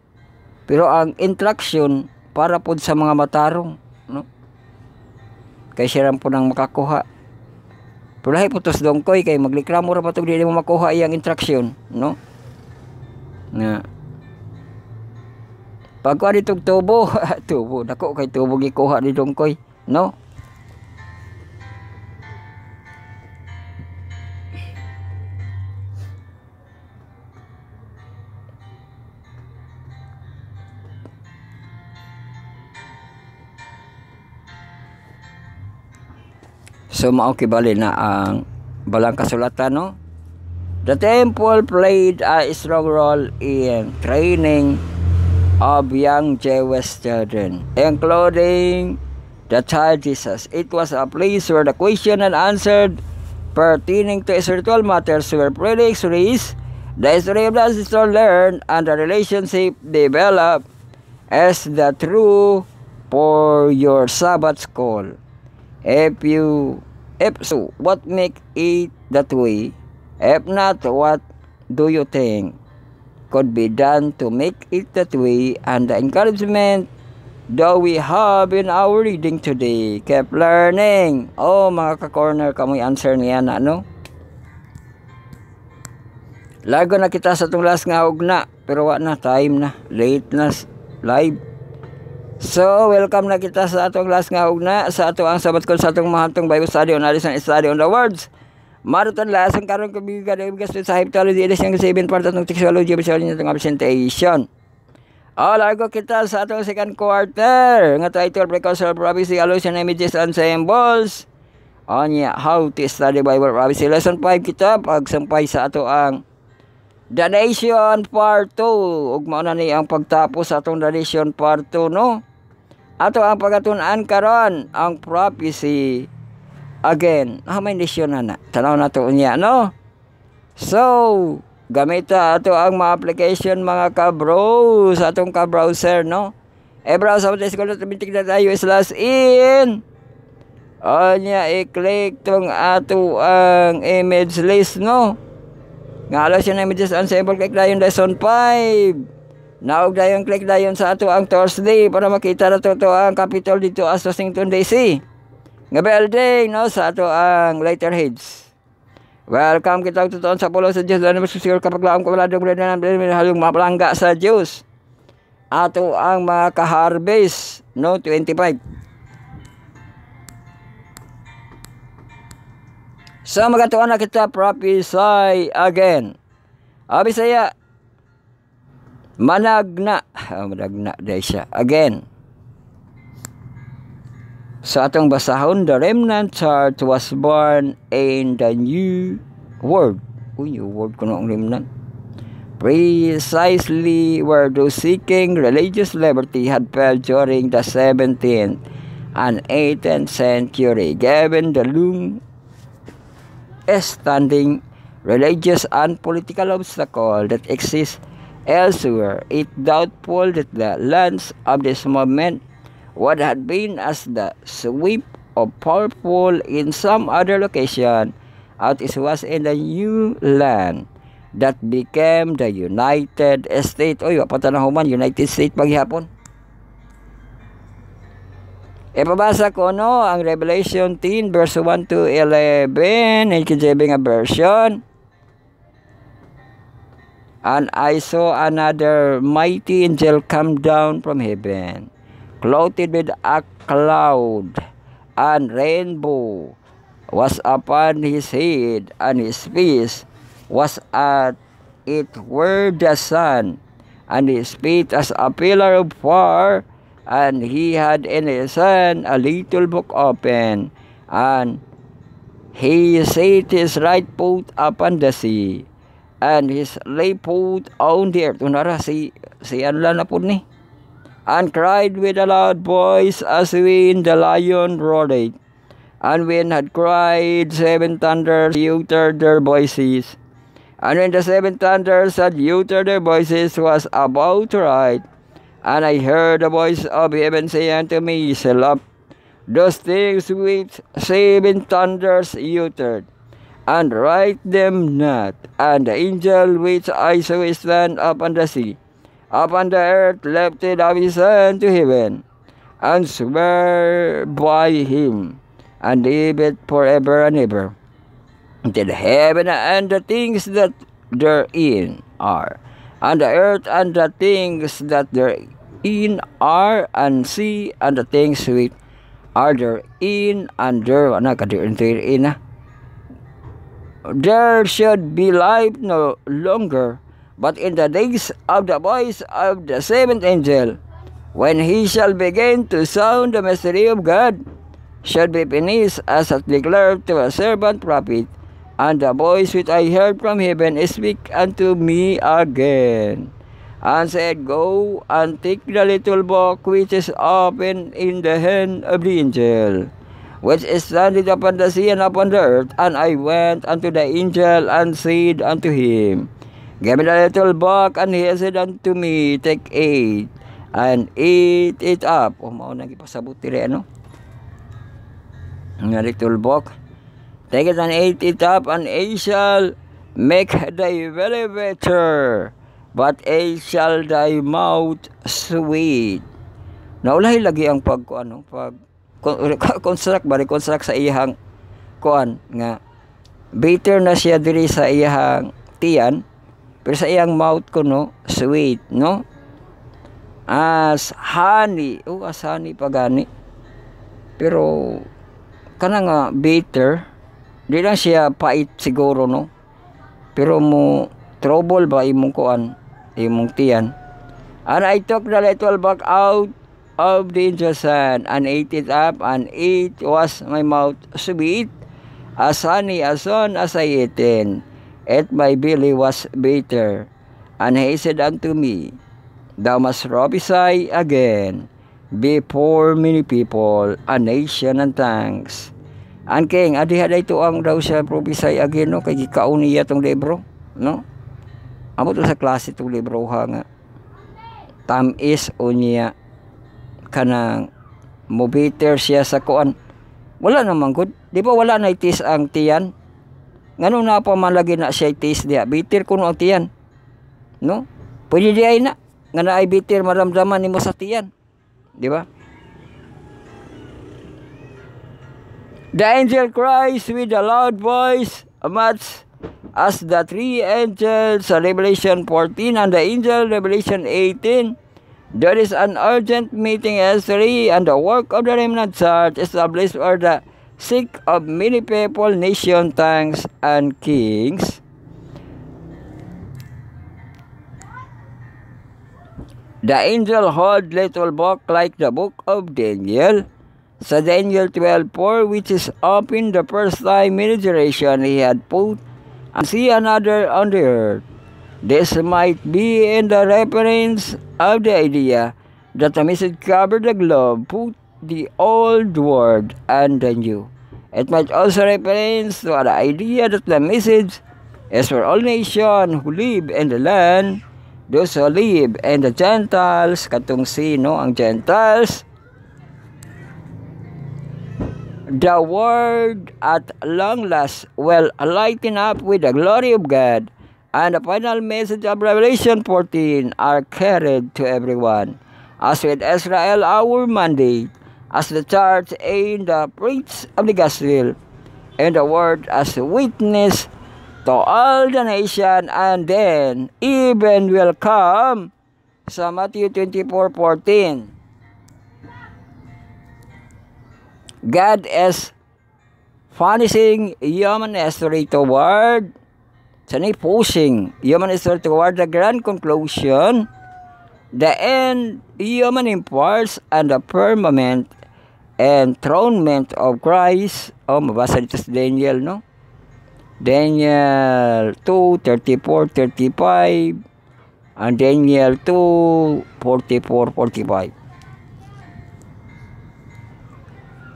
Pero ang instruction para pod sa mga matarong, no? Kay siya ram po nang makakuha. Pero lahi putos dongkoy kay maglikramo ra patog di mo makuha iyang instruction, no? Nga pagkuha ditong tubo, tubo dako kay tubo gikuha ni dongkoy, no? So mao kibali na ang balang kasulatan, no? The temple played a strong role in training of young Jewish children, including the child Jesus. It was a place where the question and answered pertaining to spiritual matters were predicts, the history of the ancestor learned, and the relationship developed as the true for your Sabbath call. If so, what make it that way? If not, what do you think could be done to make it that way? And the encouragement that we have in our reading today, keep learning. Oh, mga ka-corner, kamoy answer niya na, no? Lago na kita sa itong last nga ugna, pero wa na, time na, late na, live. So, welcome na kita sa atong last nga ugna, sa ato ang sabat ko sa atong mahantong Bible study on Addison Study on the Words. Marathon lesson karon ko biga sa Heptology edition 7 part atong Textology bisyo niya itong presentation. Largo kita sa atong second quarter nga title Precursor Prophecy, Allusion, Images and Symbols. Onya, how to study Bible prophecy. Lesson 5 kita pagsampay sa ato ang The Nation Part 2. Ug mao na ni ang pagtapos sa atong The Nation Part 2, no? Ato ang pagatun-an karon ang prophecy again. May nation na tanaw na to unya, no? So, gamita ato ang mga application mga kabro sa atong ka-browser, no? Browse sa school automatic na tayo /in. Onya, i-click tong ato ang image list, no? Nga alas yun images and symbol, click dayon lesson 5. Naog dayon click dayon sa ato ang Thursday para makita na to ang capital dito as Washington DC. Nga building, no, sa ato ang letterheads. Welcome kita tutuon sa pulo sa Diyos. Dahil masusiguro kapag laong kawaladong brenda ng halong mapalangga sa Diyos. Ato ang mga ka-harvest, no, 25. So magatuan na kita prophesy again. Bisaya managna, managna dahil siya again. Sa atong basahon, the remnant church was born in the new world. Uy, word ko na ang limnan. Precisely where those seeking religious liberty had fell during the 17th and 18th century, given the long-standing religious and political obstacle that exists elsewhere. It doubtful that the lands of this movement would have been as the sweep of powerful in some other location as it was in the new land that became the United States. Oy, patanahuman, United States paghihapon. Ipabasa ko ang Revelation 10 verse 1 to 11 in KJV nga version. And I saw another mighty angel come down from heaven, clothed with a cloud, and rainbow was upon his head, and his face was at it where the sun, and his feet as a pillar of fire, and he had in his hand a little book open, and he set his right foot upon the sea, and his left foot on the earth. Unara si anla na po ni. And cried with a loud voice as when the lion roared. And when had cried, 7 thunders uttered their voices. And when the 7 thunders had uttered their voices, was about to write. And I heard the voice of heaven say unto me, Seal up those things which 7 thunders uttered, and write them not. And the angel which I saw stand upon the sea, upon the earth, lifted up his hand to heaven, and swear by him, and liveth forever and ever, until heaven and the things that therein are, and the earth and the things that therein are, and sea and the things which are therein, and there should be life no longer. But in the days of the voice of the 7th angel, when he shall begin to sound the mystery of God, should be finished, as hath declared to a servant prophet. And the voice which I heard from heaven speak unto me again, and said, Go and take the little book which is open in the hand of the angel, which is standing upon the sea and upon the earth. And I went unto the angel and said unto him, Give me the little book. And he said unto me, Take it, and eat it up. Mao nang ipasabot dire nga little book. Take it and eat it up, and it shall make thy belly better, but it shall thy mouth sweet. Naulahi lagi ang pag construct sa iyang nga bitter na siya diri sa iyang tiyan, pero sa iyang mouth sweet, as honey. As honey pagani. Pero kana nga bitter, di lang siya pait siguro, pero mo trouble ba imong imong tiyan. And I took the little book out of the angel's hand, and ate it up, and it was my mouth sweet as honey, as soon as I eaten it, my belly was bitter. And he said unto me, Thou must prophesy again before many people, a nation, and tongues. And king, adiha ito ang daw siya prophesy again, kay gikauniya tong libro, Amo to sa klase tong libro nga. Tamis unya kanang mobiter siya sa kuan. Wala namang good. Di ba wala na itis ang tiyan? Ngano na pa man lagi na siya itis diya. Bitter kuno ang tiyan. Pwede di ay na. Nga na ay bitter maramdaman nimo sa tiyan. Di ba? The angel cries with a loud voice, much as the 3 angels sa Revelation 14 and the angel Revelation 18. There is an urgent meeting history, and the work of the remnant church established for the sake of many people, nation, tongues, and kings. The angel held little book like the book of Daniel. Sa Daniel 12:4, which is opened the first time in the generation, he had put and see another on the earth. This might be in the reference of the idea that the message covered the globe, put the old world and the new. It might also reference to the idea that the message is for all nations who live in the land, those who live in the Gentiles, katong sino ang Gentiles. The word at long last will lighten up with the glory of God, and the final message of Revelation 14 are carried to everyone. As with Israel, our mandate as the church in the preach of the gospel, and the word as a witness to all the nation, and then even will come sa Matthew 24:14. God is punishing human history toward pushing human history toward the grand conclusion, the end human imports, and the permanent enthronement of Christ. Mabasa dito sa Daniel, no? Daniel 2:34-35 and Daniel 2:44-45.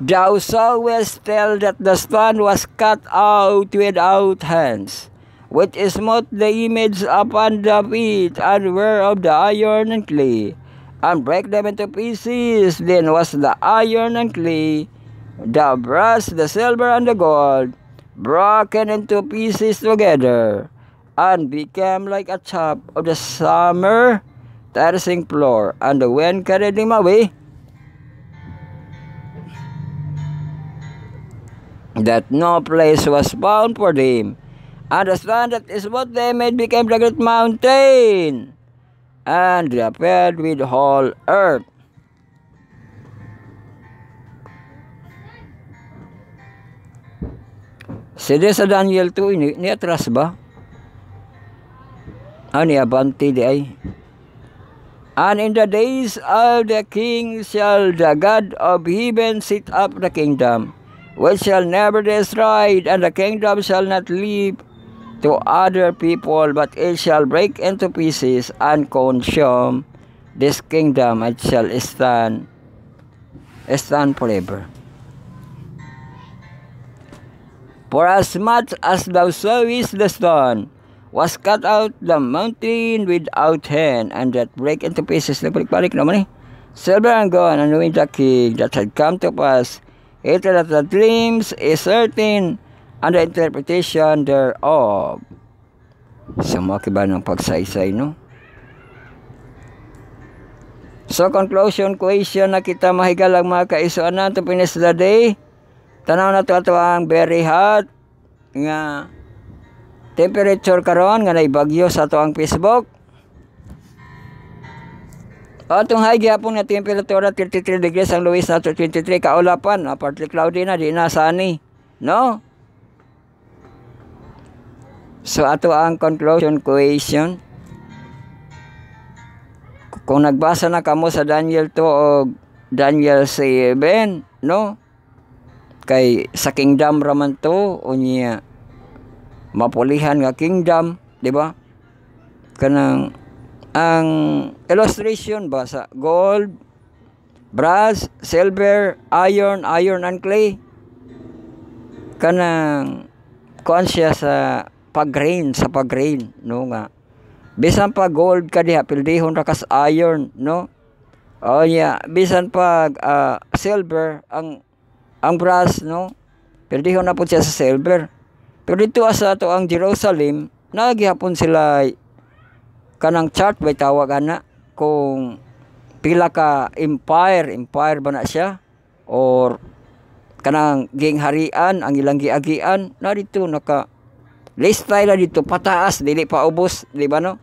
Thou sawest tell that the stone was cut out without hands, which smote the image upon the feet, and whereof the iron and clay, and break them into pieces. Then was the iron and clay, the brass, the silver, and the gold, broken into pieces together, and became like a chaff of the summer terracing floor, and the wind carried them away, that no place was found for them. And the stone that is what they made became the great mountain, and they appeared with the whole earth. Sige sa Daniel 2, ni atras ba? Ni abanti di ay. And in the days of the king shall the God of heaven set up the kingdom, which shall never be destroyed, and the kingdom shall not live to other people, but it shall break into pieces and consume this kingdom, it shall stand forever. For as much as thou sawest the stone was cut out the mountain without hand, and that break into pieces, balik-balik naman silver and gold, and knowing the king that had come to pass, it that the dreams is certain, and the interpretation thereof. So, makiba ng pagsaysay, no? So, conclusion question na kita mahigalang mga kaisuanan to finish the day. Tanaw na to ato ang very hot nga temperature karon nga naibagyo sa ato ang Facebook. Atong high gyapon nga temperatura 33 degrees ang lowest nato 23, kaulapan, partly cloudy na, di na sunny, no? So ato ang conclusion question. Kung nagbasa na kamo sa Daniel 2 o Daniel 7, no? Kay sa kingdom raman to, unya mapulihan nga kingdom, di ba? Kanang ang illustration ba sa gold, brass, silver, iron and clay, kanang kuan siya sa pag-grain, no nga. Bisan pa gold ka diha, pildihon ra kas iron, no? O yeah, bisan pag silver, ang brass, no? Pildihon na po siya sa silver. Pero dito asa to ang Jerusalem, nagihapon sila kanang chart bay tawagan na kung pila ka empire ba na siya, or kanang gingharian ang ilang giagian na dito naka listay na dito pataas, dili pa ubos, di ba, no?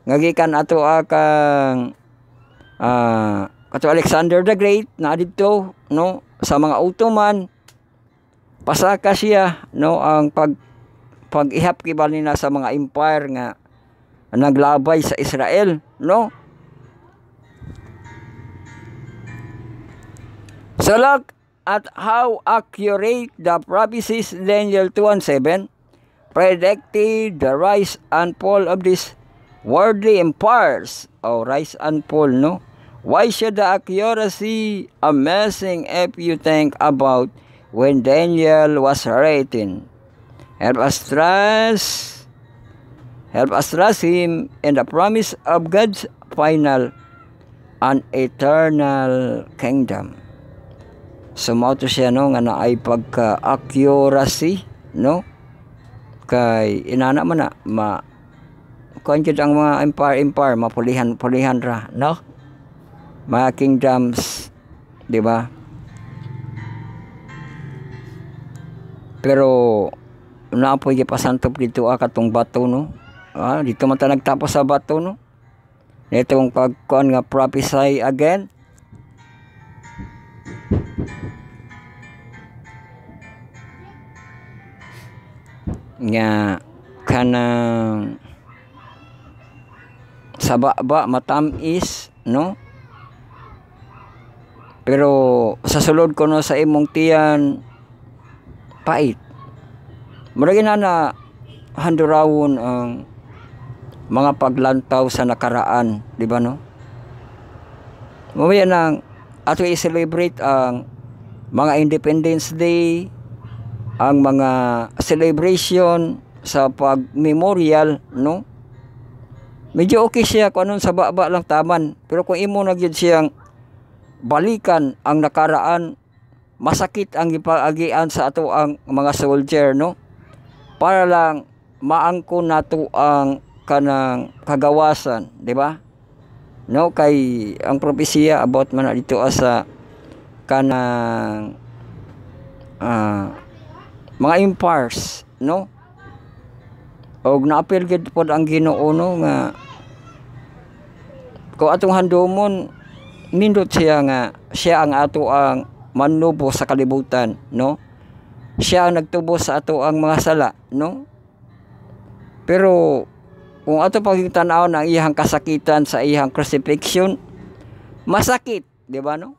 Ngagikan ato kang kato Alexander the Great na dito, no, sa mga Ottoman, pasaka siya, no, ang pag-ihap kibali na sa mga empire nga naglabay sa Israel, no? So look at how accurate the prophecies Daniel 2:7 predicted the rise and fall of these worldly empires, or rise and fall, no? Why should the accuracy amazing if you think about when Daniel was writing? Help us trust him in the promise of God's final and eternal kingdom. So mao to siya, no, nga na ay pagka-accuracy, no? Kay inana man na kuan gyud ang mga empire mapulihan ra, no? Mga kingdoms, di ba? Pero naapoy gipasantop dito katong bato, no? Dito man ta nagtapos sa bato, no? Nitong pagkuan nga prophesy again. Nga kanang sa baba matamis, no? Pero sa sulod ko, no, sa imong tiyan pait. Murag na handurawon ang mga paglantaw sa nakaraan, di ba, no? Mamaya nang ato i-celebrate ang mga Independence Day, ang mga celebration sa pag-memorial, no? Medyo okay siya kung anong sa baba lang taman. Pero kung imo na gyud siyang balikan ang nakaraan, masakit ang ipaagian sa ato ang mga soldier, no? Para lang maangkon nato ang kanang kagawasan, di ba? No, kay ang propesya about man dito sa kanang mga empires, no? Og naapil gid pod ang Ginoo, no, nga kung atong handomon nindot siya nga siya ang ato ang manubo sa kalibutan, no? Siya ang nagtubo sa ato ang mga sala, no? Pero kung ato pagtanaw ng iyang kasakitan sa iyang crucifixion, masakit, di ba, no?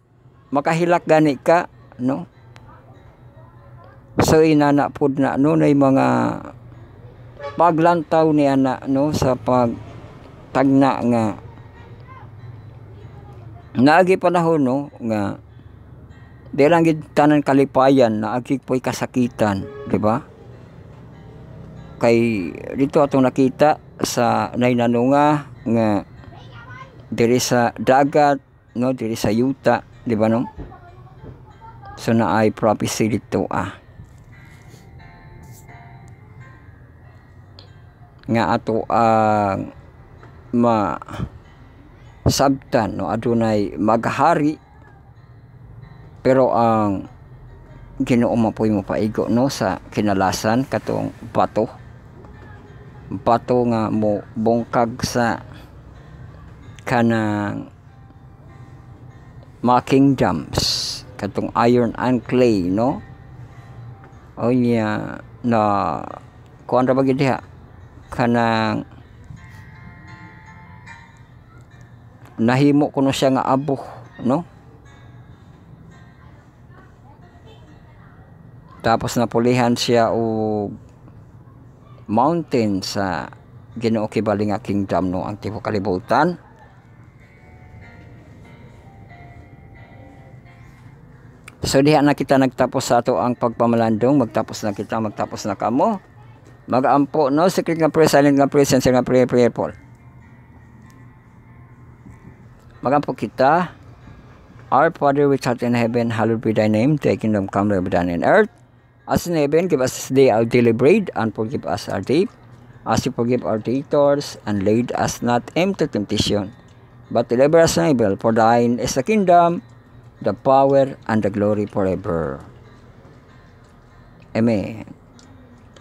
Makahilak gani ka, no? So inana pud na, no, nay mga paglantaw ni ana, no, sa pagtagna nga naagi panahon, no, nga di lang gid tanan kalipayan, naagi po'y kasakitan, di ba? Kay dito atong nakita sa nainanunga nga diri sa dagat, no, diri sa yuta, di ba, no? So naay prophecy dito nga ato ang sabtan, no, adunay maghari, pero ang Ginoo mapoy mo paigo, no, sa kinalasan katong bato nga mo bongkag sa kanang mga kingdoms katong iron and clay, no? O niya na kuan ra ba gid diha kanang nahimo kuno siya nga abo, no? Tapos napulihan siya og mountain sa Ginoo kibali nga kingdom, no, ang tibuok kalibutan. So diha na kita nagtapos sa ato ang pagpamalandong, magtapos na kamo. Mag-ampo, no, secret nga prayer, silent nga prayer, sincere nga prayer, prayerful. Magampo kita. Our Father which art in heaven, hallowed be thy name. Thy kingdom come, thy will be done in earth as in heaven. Give us this day our daily bread, and forgive us our debt, as we forgive our debtors, and lead us not into temptation, but deliver us from evil. For thine is the kingdom, the power, and the glory forever. Amen.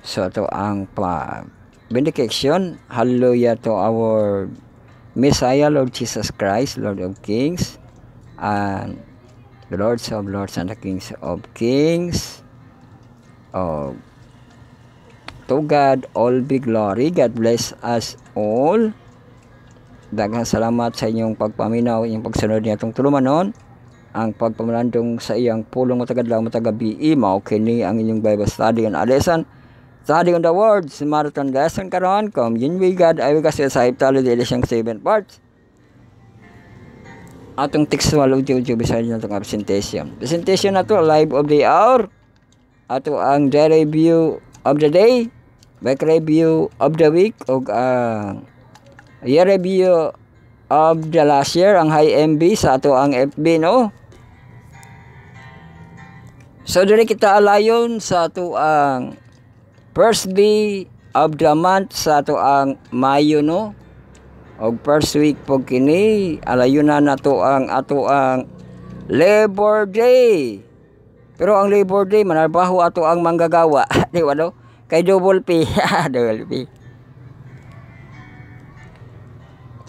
So ito ang benediction. Hallelujah to our Messiah, Lord Jesus Christ, Lord of Kings, and the Lords of Lords, and the Kings of Kings. To God all be glory. God bless us all. Daghang salamat sa inyong pagpaminaw, inyong pagsunod niya itong tulumanon. Ang pagpamalandong sa iyang pulong matagadlaw matagabi, mao kini ang inyong Bible study and lesson. Study on the words, marathon lesson karon, Communion with God, ay kasi sa Hiptalo dili siyang 7 parts. Atong textual audio beside na itong presentation. Presentation na to, live of the hour. Ato ang the review of the day, back review of the week, o year review of the last year, ang high MB sa ato ang FB, no? So, dili kita alayon sa ato ang first day of the month sa ato ang Mayo, no? O first week po kini, alayon na nato ang ato ang Labor Day. Pero ang Labor Day, manarbaho ato ang manggagawa. Di ba, no? Kay double P. Double P.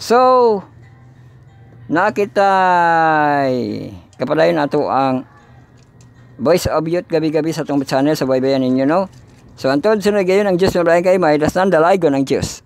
So, nakitay kapadayon ato ang Voice of Youth gabi-gabi sa itong channel sa baybayan ninyo, no? So, antod sunod gayon ang Diyos maraming kayo, may dasnan dalago ng Diyos.